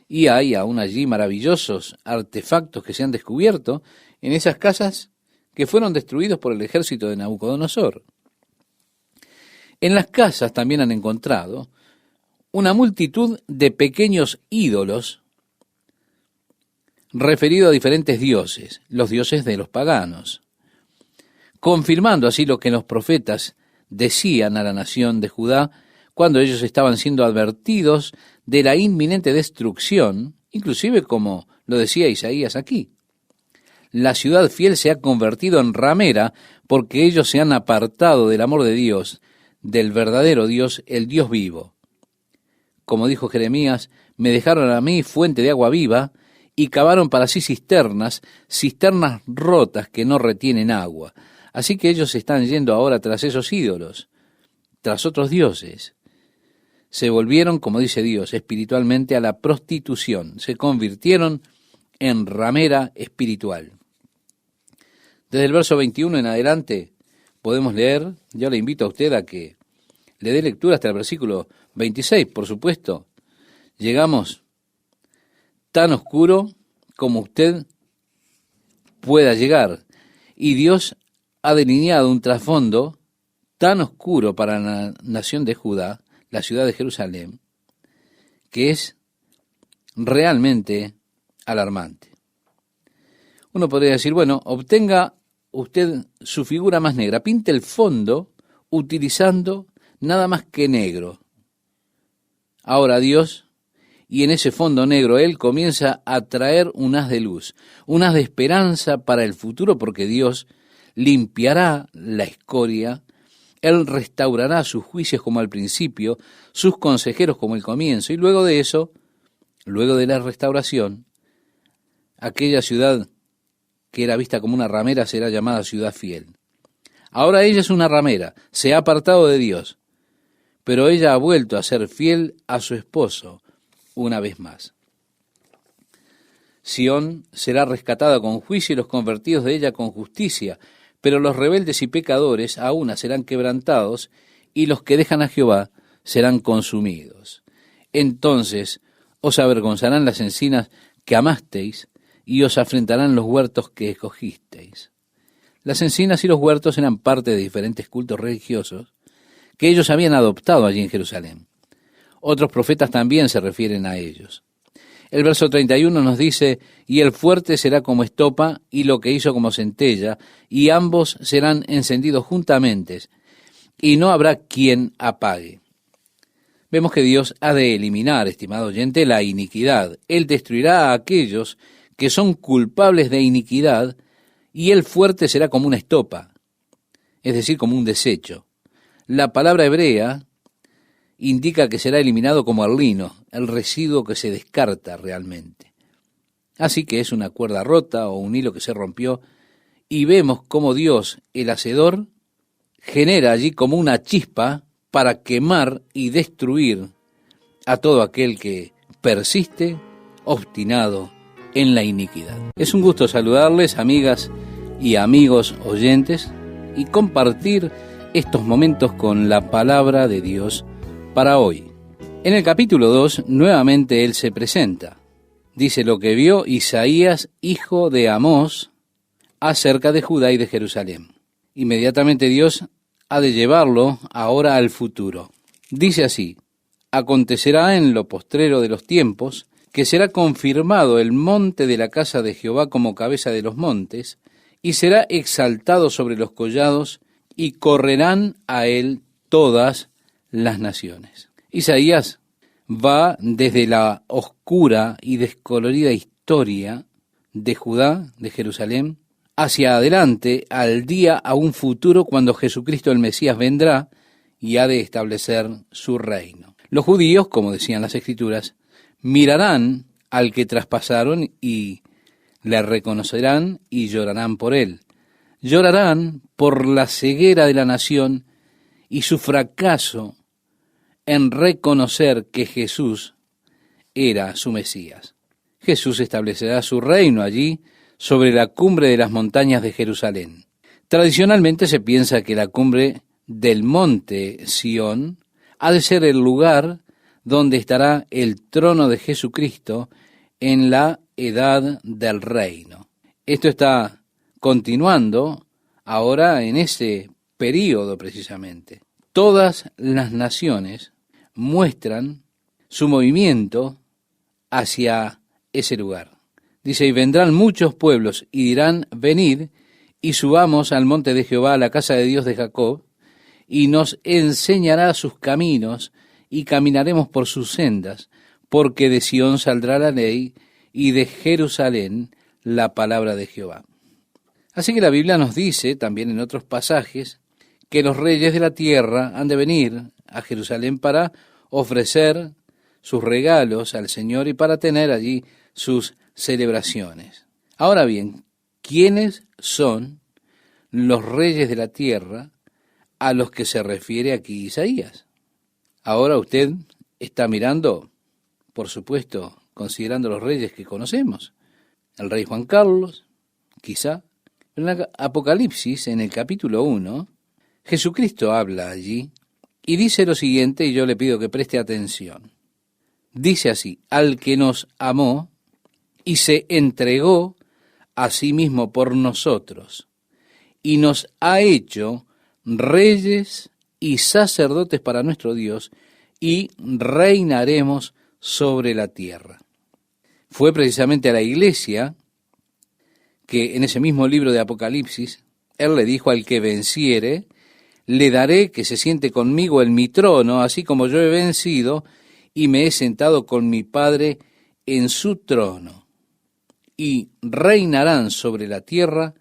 Y hay aún allí maravillosos artefactos que se han descubierto en esas casas que fueron destruidos por el ejército de Nabucodonosor. En las casas también han encontrado una multitud de pequeños ídolos referidos a diferentes dioses, los dioses de los paganos, confirmando así lo que los profetas decían a la nación de Judá cuando ellos estaban siendo advertidos de la inminente destrucción, inclusive como lo decía Isaías aquí. La ciudad fiel se ha convertido en ramera porque ellos se han apartado del amor de Dios, del verdadero Dios, el Dios vivo. Como dijo Jeremías, me dejaron a mí fuente de agua viva y cavaron para sí cisternas rotas que no retienen agua. Así que ellos están yendo ahora tras esos ídolos, tras otros dioses. Se volvieron, como dice Dios, espiritualmente a la prostitución. Se convirtieron en ramera espiritual. Desde el verso 21 en adelante podemos leer, yo le invito a usted a que le dé lectura hasta el versículo 26, por supuesto. Llegamos tan oscuro como usted pueda llegar. Y Dios ha delineado un trasfondo tan oscuro para la nación de Judá, la ciudad de Jerusalén, que es realmente alarmante. Uno podría decir, bueno, obtenga usted su figura más negra, pinte el fondo utilizando nada más que negro. Ahora Dios, y en ese fondo negro Él comienza a traer un haz de luz, un haz de esperanza para el futuro, porque Dios limpiará la escoria, Él restaurará sus juicios como al principio, sus consejeros como el comienzo, y luego de eso, luego de la restauración, aquella ciudad que era vista como una ramera será llamada ciudad fiel. Ahora ella es una ramera, se ha apartado de Dios, pero ella ha vuelto a ser fiel a su esposo una vez más. Sión será rescatada con juicio y los convertidos de ella con justicia, pero los rebeldes y pecadores a una serán quebrantados y los que dejan a Jehová serán consumidos. Entonces os avergonzarán las encinas que amasteis y os afrentarán los huertos que escogisteis. Las encinas y los huertos eran parte de diferentes cultos religiosos que ellos habían adoptado allí en Jerusalén. Otros profetas también se refieren a ellos. El verso 31 nos dice, y el fuerte será como estopa, y lo que hizo como centella, y ambos serán encendidos juntamente, y no habrá quien apague. Vemos que Dios ha de eliminar, estimado oyente, la iniquidad. Él destruirá a aquellos que son culpables de iniquidad, y el fuerte será como una estopa, es decir, como un desecho. La palabra hebrea indica que será eliminado como el lino, el residuo que se descarta realmente. Así que es una cuerda rota o un hilo que se rompió, y vemos cómo Dios, el hacedor, genera allí como una chispa para quemar y destruir a todo aquel que persiste obstinado en la iniquidad. Es un gusto saludarles, amigas y amigos oyentes, y compartir estos momentos con la palabra de Dios para hoy. En el capítulo 2, nuevamente él se presenta. Dice lo que vio Isaías, hijo de Amós, acerca de Judá y de Jerusalén. Inmediatamente Dios ha de llevarlo ahora al futuro. Dice así, acontecerá en lo postrero de los tiempos, que será confirmado el monte de la casa de Jehová como cabeza de los montes, y será exaltado sobre los collados, y correrán a él todas las naciones. Isaías va desde la oscura y descolorida historia de Judá, de Jerusalén, hacia adelante al día a un futuro cuando Jesucristo el Mesías vendrá y ha de establecer su reino. Los judíos, como decían las Escrituras, mirarán al que traspasaron y le reconocerán y llorarán por él. Llorarán por la ceguera de la nación y su fracaso en reconocer que Jesús era su Mesías. Jesús establecerá su reino allí sobre la cumbre de las montañas de Jerusalén. Tradicionalmente se piensa que la cumbre del monte Sión ha de ser el lugar donde estará el trono de Jesucristo en la edad del reino. Esto está continuando ahora en ese período precisamente. Todas las naciones muestran su movimiento hacia ese lugar. Dice, y vendrán muchos pueblos y dirán, venid y subamos al monte de Jehová, a la casa de Dios de Jacob, y nos enseñará sus caminos y caminaremos por sus sendas, porque de Sión saldrá la ley y de Jerusalén la palabra de Jehová. Así que la Biblia nos dice, también en otros pasajes, que los reyes de la tierra han de venir a Jerusalén para ofrecer sus regalos al Señor y para tener allí sus celebraciones. Ahora bien, ¿quiénes son los reyes de la tierra a los que se refiere aquí Isaías? Ahora usted está mirando, por supuesto, considerando los reyes que conocemos. El rey Juan Carlos, quizá. En el Apocalipsis, en el capítulo 1, Jesucristo habla allí y dice lo siguiente, y yo le pido que preste atención. Dice así, al que nos amó y se entregó a sí mismo por nosotros, y nos ha hecho reyes y sacerdotes para nuestro Dios, y reinaremos sobre la tierra. Fue precisamente a la iglesia que en ese mismo libro de Apocalipsis, él le dijo: al que venciere, le daré que se siente conmigo en mi trono, así como yo he vencido y me he sentado con mi Padre en su trono. Y reinarán sobre la tierra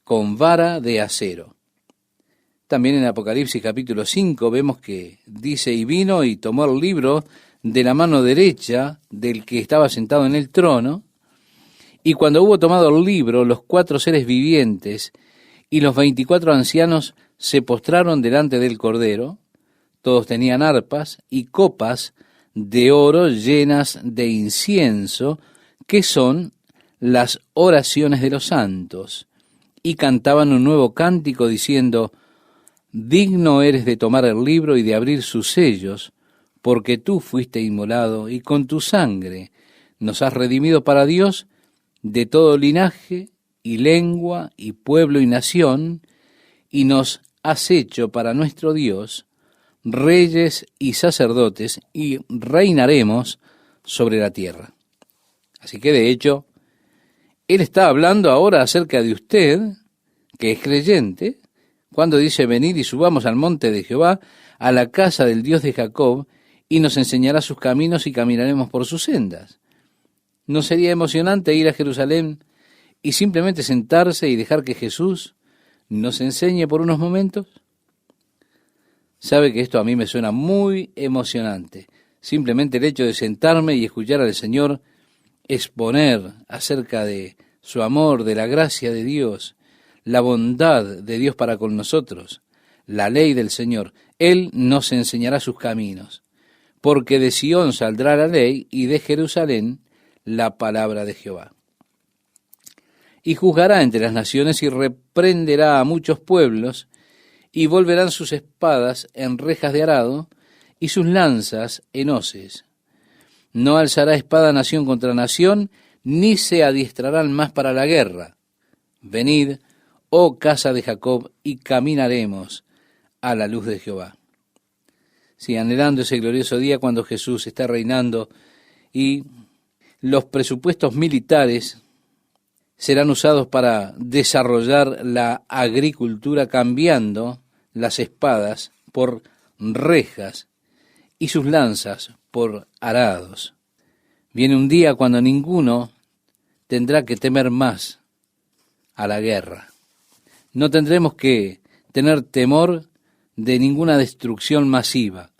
con vara de acero. También en Apocalipsis capítulo 5 vemos que dice: y vino y tomó el libro de la mano derecha del que estaba sentado en el trono, y cuando hubo tomado el libro, los 4 seres vivientes y los 24 ancianos se postraron delante del Cordero. Todos tenían arpas y copas de oro llenas de incienso, que son las oraciones de los santos, y cantaban un nuevo cántico diciendo: digno eres de tomar el libro y de abrir sus sellos, porque tú fuiste inmolado y con tu sangre nos has redimido para Dios de todo linaje y lengua y pueblo y nación, y nos has hecho para nuestro Dios reyes y sacerdotes, y reinaremos sobre la tierra. Así que de hecho, él está hablando ahora acerca de usted, que es creyente, cuando dice: venid y subamos al monte de Jehová, a la casa del Dios de Jacob, y nos enseñará sus caminos y caminaremos por sus sendas. ¿No sería emocionante ir a Jerusalén y simplemente sentarse y dejar que Jesús nos enseñe por unos momentos? Sabe que esto a mí me suena muy emocionante. Simplemente el hecho de sentarme y escuchar al Señor exponer acerca de su amor, de la gracia de Dios, la bondad de Dios para con nosotros, la ley del Señor. Él nos enseñará sus caminos, porque de Sión saldrá la ley y de Jerusalén la palabra de Jehová. Y juzgará entre las naciones y reprenderá a muchos pueblos, y volverán sus espadas en rejas de arado y sus lanzas en hoces. No alzará espada nación contra nación, ni se adiestrarán más para la guerra. Venid, oh casa de Jacob, y caminaremos a la luz de Jehová. Sí, anhelando ese glorioso día cuando Jesús está reinando y los presupuestos militares serán usados para desarrollar la agricultura, cambiando las espadas por rejas y sus lanzas por arados. Viene un día cuando ninguno tendrá que temer más a la guerra. No tendremos que tener temor de ninguna destrucción masiva.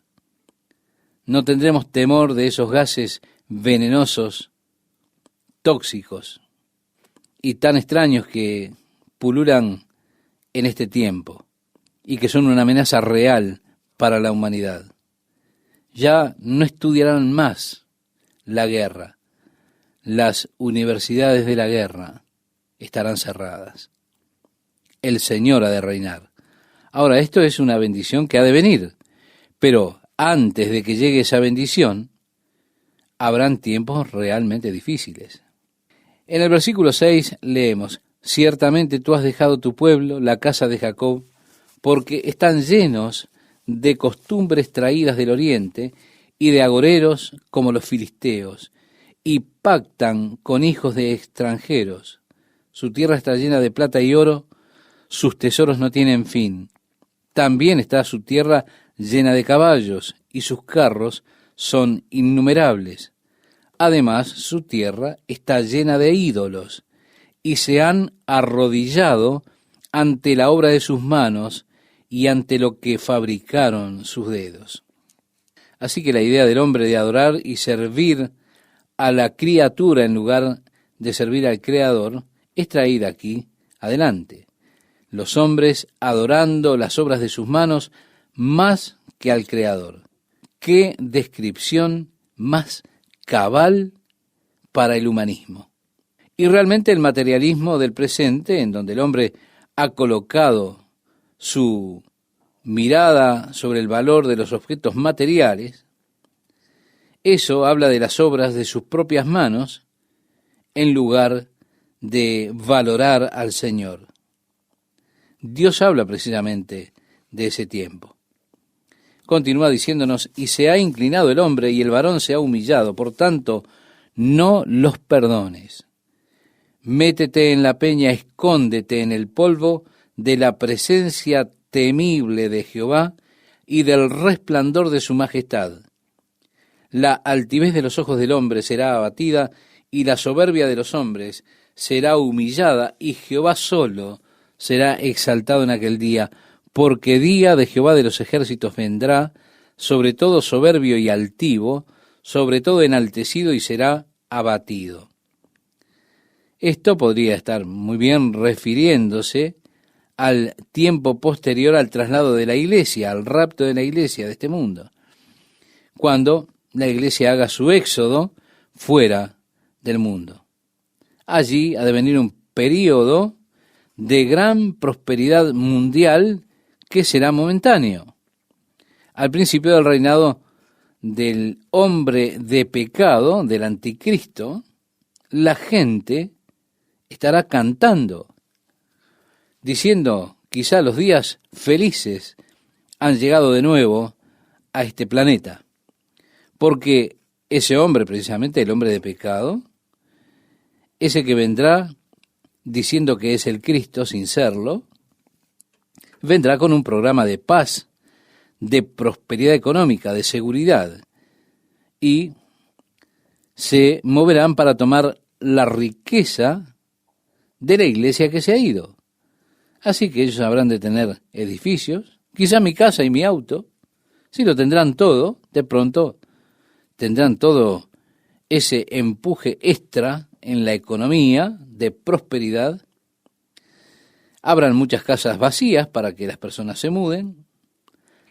No tendremos temor de esos gases venenosos, tóxicos y tan extraños que pululan en este tiempo y que son una amenaza real para la humanidad. Ya no estudiarán más la guerra. Las universidades de la guerra estarán cerradas. El Señor ha de reinar. Ahora, esto es una bendición que ha de venir, pero antes de que llegue esa bendición, habrán tiempos realmente difíciles. En el versículo 6 leemos: ciertamente tú has dejado tu pueblo, la casa de Jacob, porque están llenos de costumbres traídas del oriente y de agoreros como los filisteos, y pactan con hijos de extranjeros. Su tierra está llena de plata y oro, sus tesoros no tienen fin. También está su tierra llena de caballos, y sus carros son innumerables. Además, su tierra está llena de ídolos, y se han arrodillado ante la obra de sus manos y ante lo que fabricaron sus dedos. Así que la idea del hombre de adorar y servir a la criatura en lugar de servir al Creador es traída aquí adelante. Los hombres adorando las obras de sus manos más que al Creador. ¡Qué descripción más cabal para el humanismo! Y realmente el materialismo del presente, en donde el hombre ha colocado su mirada sobre el valor de los objetos materiales, eso habla de las obras de sus propias manos en lugar de valorar al Señor. Dios habla precisamente de ese tiempo. continúa diciéndonos, y se ha inclinado el hombre y el varón se ha humillado, por tanto, no los perdones. Métete en la peña, escóndete en el polvo de la presencia temible de Jehová y del resplandor de su majestad. La altivez de los ojos del hombre será abatida, y la soberbia de los hombres será humillada, y Jehová solo será exaltado en aquel día, porque día de Jehová de los ejércitos vendrá, sobre todo soberbio y altivo, sobre todo enaltecido, y será abatido. Esto podría estar muy bien refiriéndose al tiempo posterior al traslado de la iglesia, al rapto de la iglesia de este mundo, cuando la iglesia haga su éxodo fuera del mundo. Allí ha de venir un período de gran prosperidad mundial que será momentáneo. Al principio del reinado del hombre de pecado, del anticristo, la gente estará cantando, diciendo, quizá los días felices han llegado de nuevo a este planeta, porque ese hombre, precisamente el hombre de pecado, ese que vendrá diciendo que es el Cristo sin serlo, vendrá con un programa de paz, de prosperidad económica, de seguridad, y se moverán para tomar la riqueza de la iglesia que se ha ido. Así que ellos habrán de tener edificios, quizá mi casa y mi auto. Si lo tendrán todo, de pronto tendrán todo ese empuje extra en la economía de prosperidad. Habrán muchas casas vacías para que las personas se muden.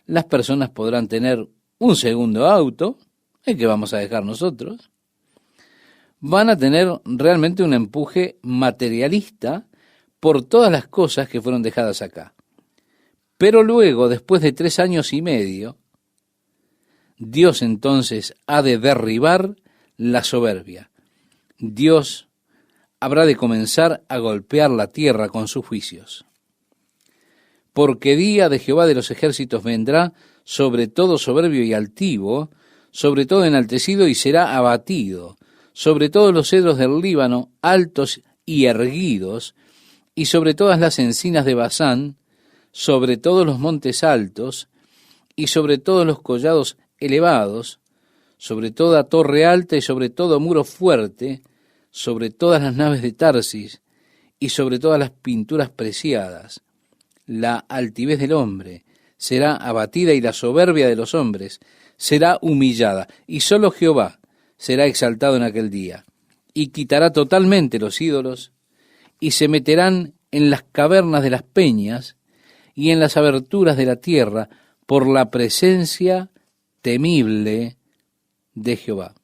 Las personas podrán tener un segundo auto, el que vamos a dejar nosotros. Van a tener realmente un empuje materialista por todas las cosas que fueron dejadas acá. Pero luego, después de 3 años y medio, Dios entonces ha de derribar la soberbia. Dios habrá de comenzar a golpear la tierra con sus juicios. Porque día de Jehová de los ejércitos vendrá sobre todo soberbio y altivo, sobre todo enaltecido y será abatido, sobre todos los cedros del Líbano altos y erguidos, y sobre todas las encinas de Basán, sobre todos los montes altos, y sobre todos los collados elevados, sobre toda torre alta y sobre todo muro fuerte, sobre todas las naves de Tarsis, y sobre todas las pinturas preciadas. La altivez del hombre será abatida y la soberbia de los hombres será humillada, y solo Jehová será exaltado en aquel día, y quitará totalmente los ídolos, y se meterán en las cavernas de las peñas y en las aberturas de la tierra por la presencia temible de Jehová.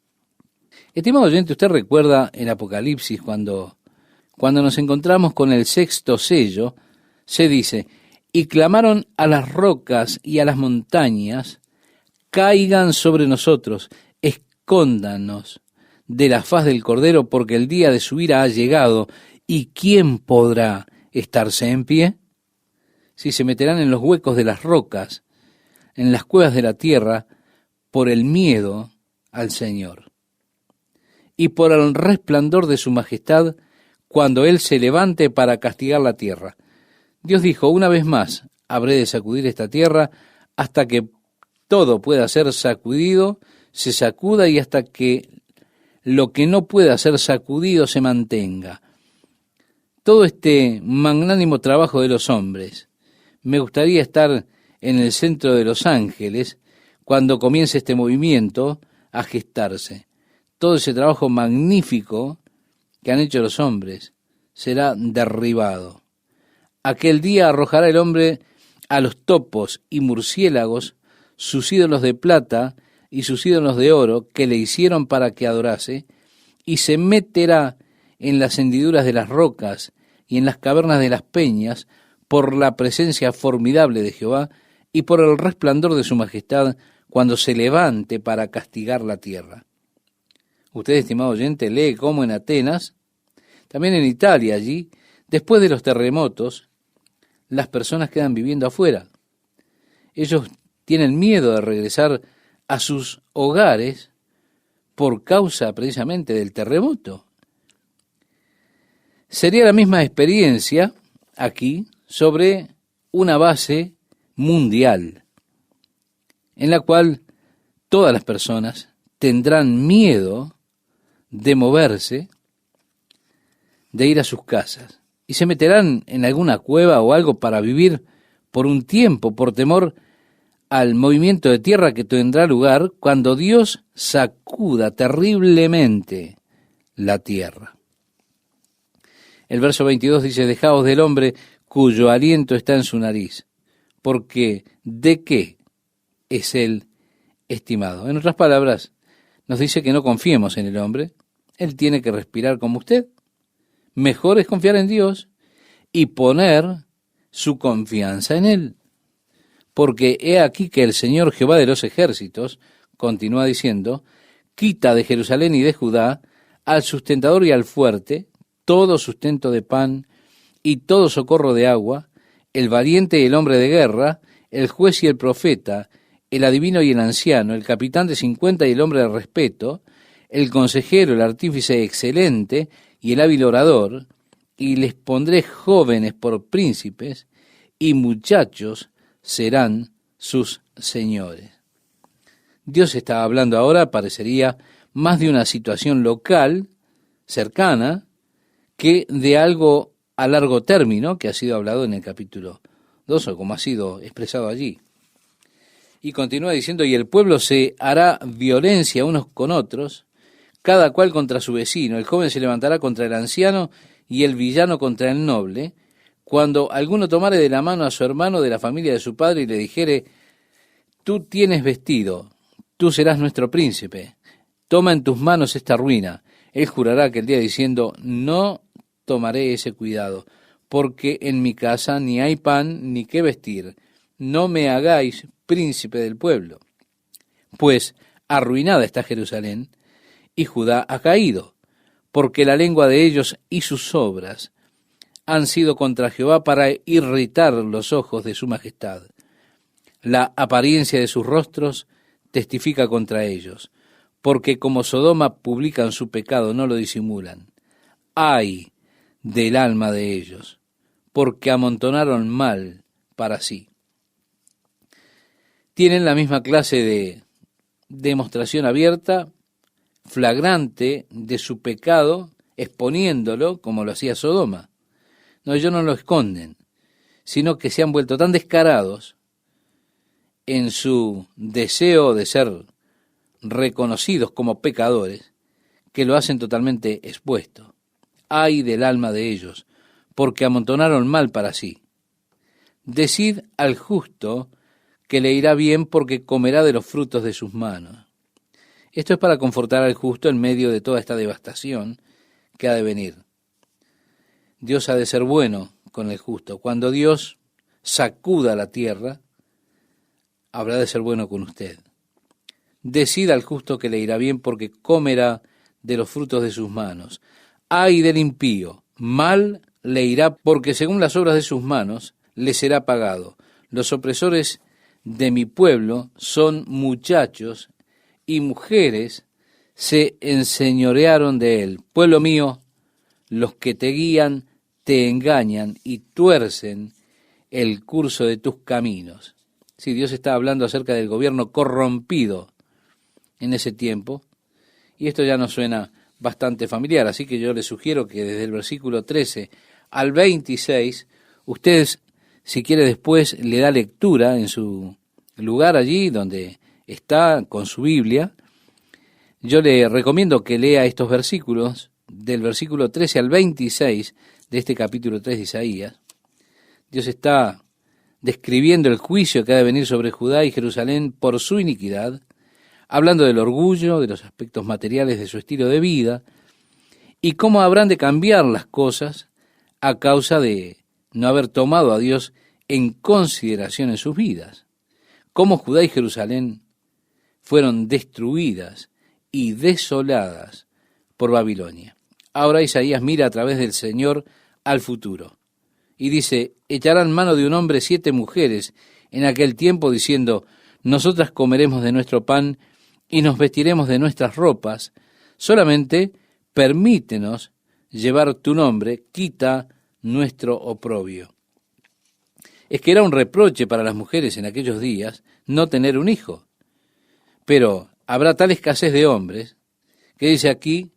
Estimado oyente, usted recuerda en Apocalipsis cuando nos encontramos con el 6º sello, se dice, y clamaron a las rocas y a las montañas, caigan sobre nosotros, escóndanos de la faz del Cordero, porque el día de su ira ha llegado, ¿y quién podrá estarse en pie? Si se meterán en los huecos de las rocas, en las cuevas de la tierra, por el miedo al Señor, y por el resplandor de su majestad, cuando Él se levante para castigar la tierra. Dios dijo, una vez más, habré de sacudir esta tierra hasta que todo pueda ser sacudido, se sacuda y hasta que lo que no pueda ser sacudido se mantenga. Todo este magnánimo trabajo de los hombres, me gustaría estar en el centro de los ángeles cuando comience este movimiento a gestarse. Todo ese trabajo magnífico que han hecho los hombres será derribado. Aquel día arrojará el hombre a los topos y murciélagos sus ídolos de plata y sus ídolos de oro que le hicieron para que adorase, y se meterá en las hendiduras de las rocas y en las cavernas de las peñas por la presencia formidable de Jehová y por el resplandor de su majestad cuando se levante para castigar la tierra. Usted, estimado oyente, lee cómo en Atenas, también en Italia allí, después de los terremotos, las personas quedan viviendo afuera. Ellos tienen miedo de regresar a sus hogares por causa precisamente del terremoto. Sería la misma experiencia aquí sobre una base mundial, en la cual todas las personas tendrán miedo de moverse, de ir a sus casas, y se meterán en alguna cueva o algo para vivir por un tiempo, por temor al movimiento de tierra que tendrá lugar cuando Dios sacuda terriblemente la tierra. El verso 22 dice: dejaos del hombre cuyo aliento está en su nariz, porque ¿de qué es él estimado? En otras palabras, nos dice que no confiemos en el hombre. Él tiene que respirar como usted. Mejor es confiar en Dios y poner su confianza en Él. Porque he aquí que el Señor Jehová de los ejércitos, continúa diciendo, quita de Jerusalén y de Judá al sustentador y al fuerte todo sustento de pan y todo socorro de agua, el valiente y el hombre de guerra, el juez y el profeta, el adivino y el anciano, el capitán de 50 y el hombre de respeto, el consejero, el artífice excelente y el hábil orador, y les pondré jóvenes por príncipes, y muchachos serán sus señores. Dios está hablando ahora, parecería, más de una situación local, cercana, que de algo a largo término, que ha sido hablado en el capítulo 2, o como ha sido expresado allí. Y continúa diciendo, y el pueblo se hará violencia unos con otros, cada cual contra su vecino, el joven se levantará contra el anciano, y el villano contra el noble, cuando alguno tomare de la mano a su hermano de la familia de su padre y le dijere, tú tienes vestido, tú serás nuestro príncipe, toma en tus manos esta ruina. Él jurará aquel día diciendo, no tomaré ese cuidado, porque en mi casa ni hay pan ni qué vestir, no me hagáis príncipe del pueblo. Pues arruinada está Jerusalén, y Judá ha caído, porque la lengua de ellos y sus obras han sido contra Jehová para irritar los ojos de su majestad. La apariencia de sus rostros testifica contra ellos, porque como Sodoma publican su pecado, no lo disimulan. ¡Ay del alma de ellos! Porque amontonaron mal para sí. Tienen la misma clase de demostración abierta, flagrante de su pecado, exponiéndolo como lo hacía Sodoma. No, ellos no lo esconden, sino que se han vuelto tan descarados en su deseo de ser reconocidos como pecadores, que lo hacen totalmente expuesto. Ay del alma de ellos, porque amontonaron mal para sí. Decid al justo que le irá bien, porque comerá de los frutos de sus manos. Esto es para confortar al justo en medio de toda esta devastación que ha de venir. Dios ha de ser bueno con el justo. Cuando Dios sacuda la tierra, habrá de ser bueno con usted. Decida al justo que le irá bien, porque comerá de los frutos de sus manos. Ay del impío, mal le irá, porque según las obras de sus manos le será pagado. Los opresores de mi pueblo son muchachos, y mujeres se enseñorearon de él. Pueblo mío, los que te guían te engañan y tuercen el curso de tus caminos. Sí, Dios está hablando acerca del gobierno corrompido en ese tiempo, y esto ya nos suena bastante familiar, así que yo les sugiero que desde el versículo 13 al 26, ustedes, si quiere después, le da lectura en su lugar allí donde está con su Biblia. Yo le recomiendo que lea estos versículos, del versículo 13 al 26 de este capítulo 3 de Isaías. Dios está describiendo el juicio que ha de venir sobre Judá y Jerusalén por su iniquidad, hablando del orgullo, de los aspectos materiales de su estilo de vida, y cómo habrán de cambiar las cosas a causa de no haber tomado a Dios en consideración en sus vidas. Cómo Judá y Jerusalén fueron destruidas y desoladas por Babilonia. Ahora Isaías mira a través del Señor al futuro y dice, echarán mano de un hombre 7 mujeres en aquel tiempo, diciendo, nosotras comeremos de nuestro pan y nos vestiremos de nuestras ropas, solamente permítenos llevar tu nombre, quita nuestro oprobio. Es que era un reproche para las mujeres en aquellos días no tener un hijo. Pero habrá tal escasez de hombres que dice aquí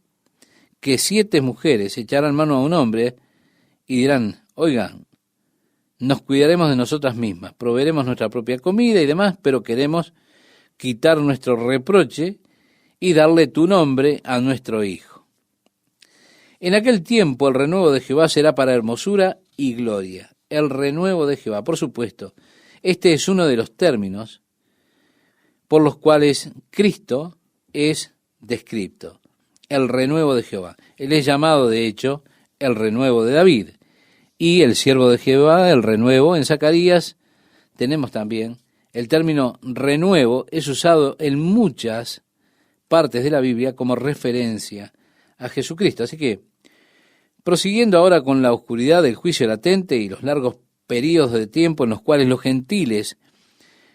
que 7 mujeres echarán mano a un hombre y dirán, oigan, nos cuidaremos de nosotras mismas, proveeremos nuestra propia comida y demás, pero queremos quitar nuestro reproche y darle tu nombre a nuestro hijo. En aquel tiempo el renuevo de Jehová será para hermosura y gloria. El renuevo de Jehová, por supuesto, este es uno de los términos por los cuales Cristo es descrito. El renuevo de Jehová. Él es llamado, de hecho, el renuevo de David. Y el siervo de Jehová, el renuevo, en Zacarías tenemos también el término renuevo, es usado en muchas partes de la Biblia como referencia a Jesucristo. Así que, prosiguiendo ahora con la oscuridad del juicio latente y los largos períodos de tiempo en los cuales los gentiles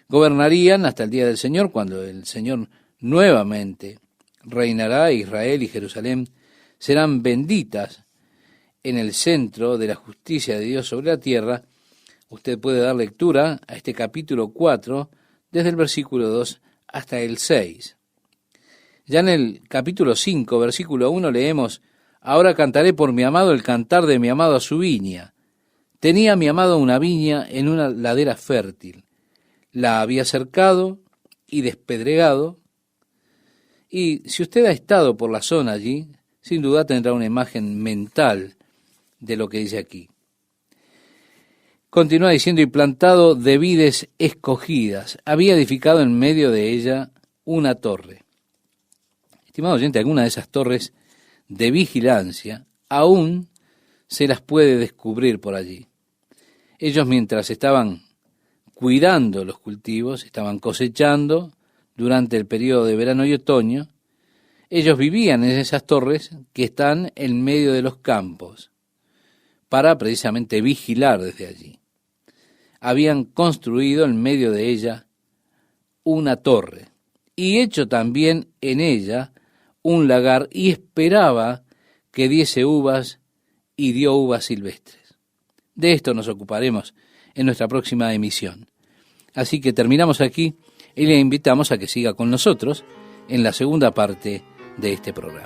gobernarían hasta el día del Señor, cuando el Señor nuevamente reinará, Israel y Jerusalén serán benditas en el centro de la justicia de Dios sobre la tierra, usted puede dar lectura a este capítulo 4, desde el versículo 2 hasta el 6. Ya en el capítulo 5, versículo 1, leemos, ahora cantaré por mi amado el cantar de mi amado a su viña. Tenía mi amado una viña en una ladera fértil. La había cercado y despedregado, y si usted ha estado por la zona allí, sin duda tendrá una imagen mental de lo que dice aquí. Continúa diciendo, y plantado de vides escogidas, había edificado en medio de ella una torre. Estimado oyente, alguna de esas torres de vigilancia aún se las puede descubrir por allí. Ellos, mientras estaban cuidando los cultivos, estaban cosechando durante el periodo de verano y otoño, ellos vivían en esas torres que están en medio de los campos para precisamente vigilar desde allí. Habían construido en medio de ella una torre y hecho también en ella un lagar y esperaba que diese uvas y dio uvas silvestres. De esto nos ocuparemos en nuestra próxima emisión. Así que terminamos aquí y le invitamos a que siga con nosotros en la segunda parte de este programa.